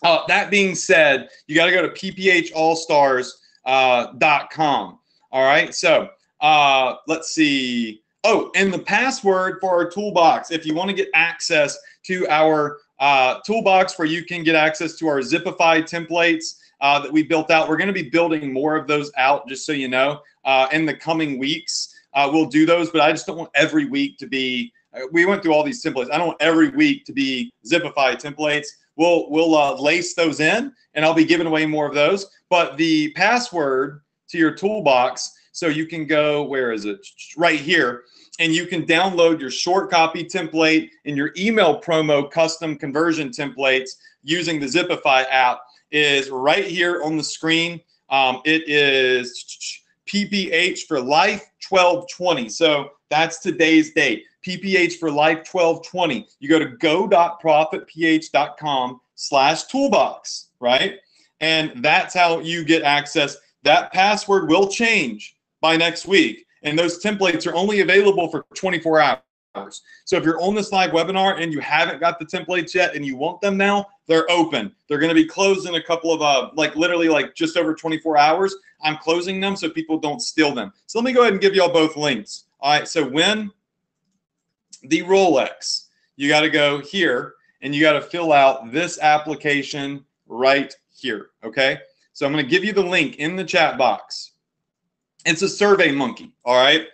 that being said, you got to go to pphallstars.com. All right. So let's see. Oh, and the password for our toolbox, if you want to get access to our toolbox where you can get access to our Zipify templates that we built out. We're going to be building more of those out, just so you know, in the coming weeks. We'll do those, but I just don't want every week to be, we went through all these templates. I don't want every week to be Zipify templates. We'll lace those in, and I'll be giving away more of those. But the password to your toolbox, so you can go, where is it? Right here. And you can download your short copy template and your email promo custom conversion templates using the Zipify app, is right here on the screen. It is PPH for life 1220. So that's today's date. PPH for life 1220. You go to go.profitph.com/toolbox, right? And that's how you get access. That password will change by next week. And those templates are only available for 24 hours. So if you're on this live webinar and you haven't got the templates yet and you want them now, they're open. They're going to be closed in a couple of, literally just over 24 hours. I'm closing them so people don't steal them. So let me go ahead and give y'all both links. All right, so win the Rolex, you got to go here and you got to fill out this application right here, okay? So I'm going to give you the link in the chat box. It's a Survey Monkey, all right?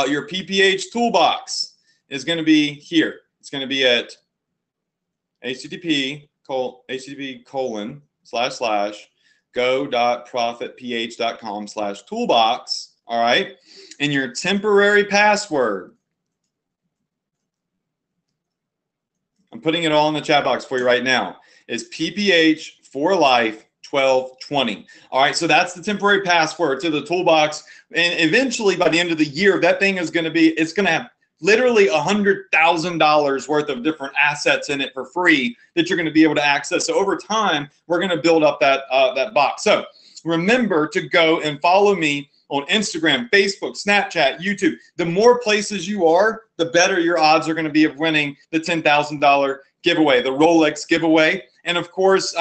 Your PPH toolbox is going to be here. It's going to be at http://go.profitph.com/toolbox, all right? And your temporary password, I'm putting it all in the chat box for you right now, is PPH for life 1220. All right, so that's the temporary password to the toolbox. And eventually, by the end of the year, that thing is going to be, it's going to have literally $100,000 worth of different assets in it for free that you're going to be able to access. So over time, we're going to build up that that box. So remember to go and follow me on Instagram, Facebook, Snapchat, YouTube. The more places you are, the better your odds are going to be of winning the $10,000 giveaway, the Rolex giveaway. And of course,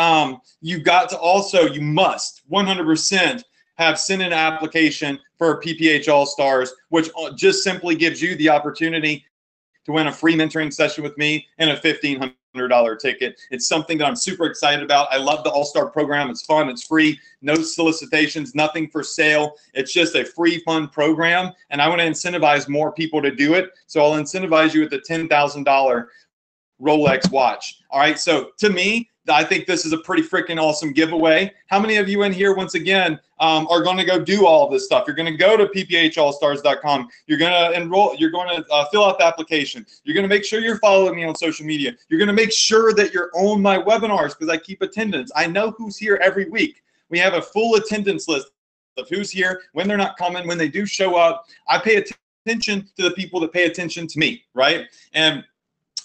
you've got to also, you must 100% have sent an application for PPH All-Stars, which just simply gives you the opportunity to win a free mentoring session with me and a $1,500 ticket. It's something that I'm super excited about. I love the All-Star program. It's fun. It's free. No solicitations, nothing for sale. It's just a free, fun program. And I want to incentivize more people to do it. So I'll incentivize you with the $10,000 Rolex watch. All right. So to me, I think this is a pretty freaking awesome giveaway. How many of you in here, once again, are going to go do all of this stuff? You're going to go to pphlstars.com. You're going to enroll. You're going to fill out the application. You're going to make sure you're following me on social media. You're going to make sure that you're on my webinars because I keep attendance. I know who's here every week. We have a full attendance list of who's here, when they're not coming, when they do show up. I pay attention to the people that pay attention to me, right? And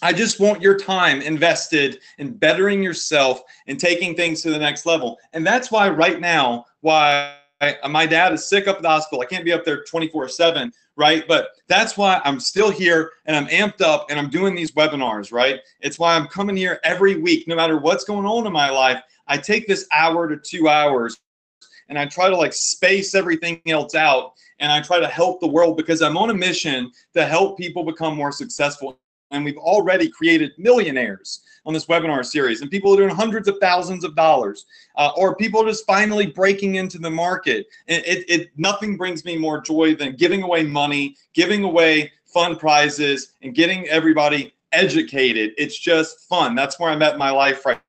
I just want your time invested in bettering yourself and taking things to the next level. And that's why right now, why my dad is sick up at the hospital. I can't be up there 24/7, right? But that's why I'm still here and I'm amped up and I'm doing these webinars, right? It's why I'm coming here every week, no matter what's going on in my life. I take this hour to 2 hours and I try to space everything else out and I try to help the world because I'm on a mission to help people become more successful. And we've already created millionaires on this webinar series, and people are doing hundreds of thousands of dollars, or people just finally breaking into the market. Nothing brings me more joy than giving away money, giving away fun prizes, and getting everybody educated. It's just fun. That's where I'm at in my life right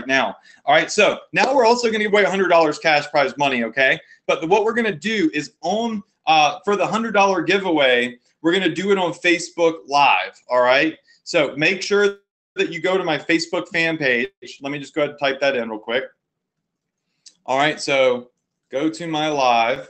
now. All right, so now we're also going to give away $100 cash prize money, okay? But what we're going to do is for the $100 giveaway, we're going to do it on Facebook Live, all right? So make sure that you go to my Facebook fan page. Let me just go ahead and type that in real quick. All right, so go to my live,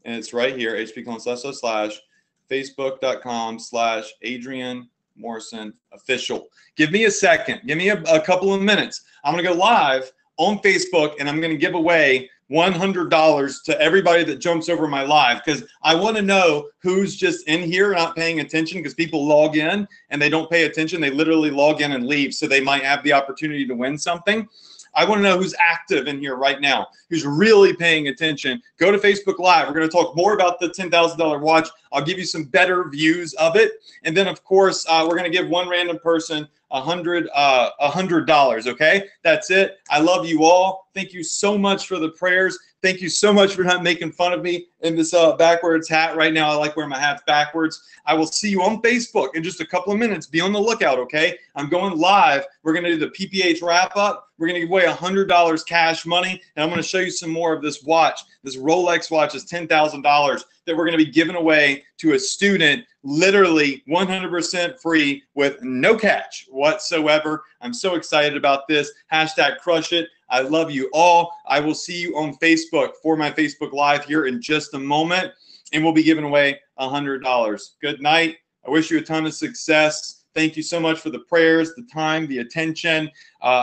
and it's right here, hp.com/facebook.com/Adrian Morrison official. Give me a second. Give me a couple of minutes. I'm going to go live on Facebook, and I'm going to give away $100 to everybody that jumps over my live because I want to know who's just in here not paying attention because people log in and they don't pay attention. They literally log in and leave, so they might have the opportunity to win something. I want to know who's active in here right now, who's really paying attention. Go to Facebook Live. We're going to talk more about the $10,000 watch. I'll give you some better views of it. And then, of course, we're going to give one random person $100, okay? That's it. I love you all. Thank you so much for the prayers. Thank you so much for not making fun of me in this backwards hat right now. I like wearing my hats backwards. I will see you on Facebook in just a couple of minutes. Be on the lookout, okay? I'm going live. We're going to do the PPH wrap-up. We're going to give away $100 cash money, and I'm going to show you some more of this watch. This Rolex watch is $10,000 that we're going to be giving away to a student, literally 100% free with no catch whatsoever. I'm so excited about this. Hashtag crush it. I love you all. I will see you on Facebook for my Facebook Live here in just a moment. and we'll be giving away $100. Good night. I wish you a ton of success. Thank you so much for the prayers, the time, the attention,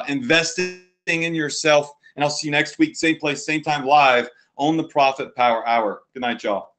investing in yourself. And I'll see you next week, same place, same time, live on the Profit Power Hour. Good night, y'all.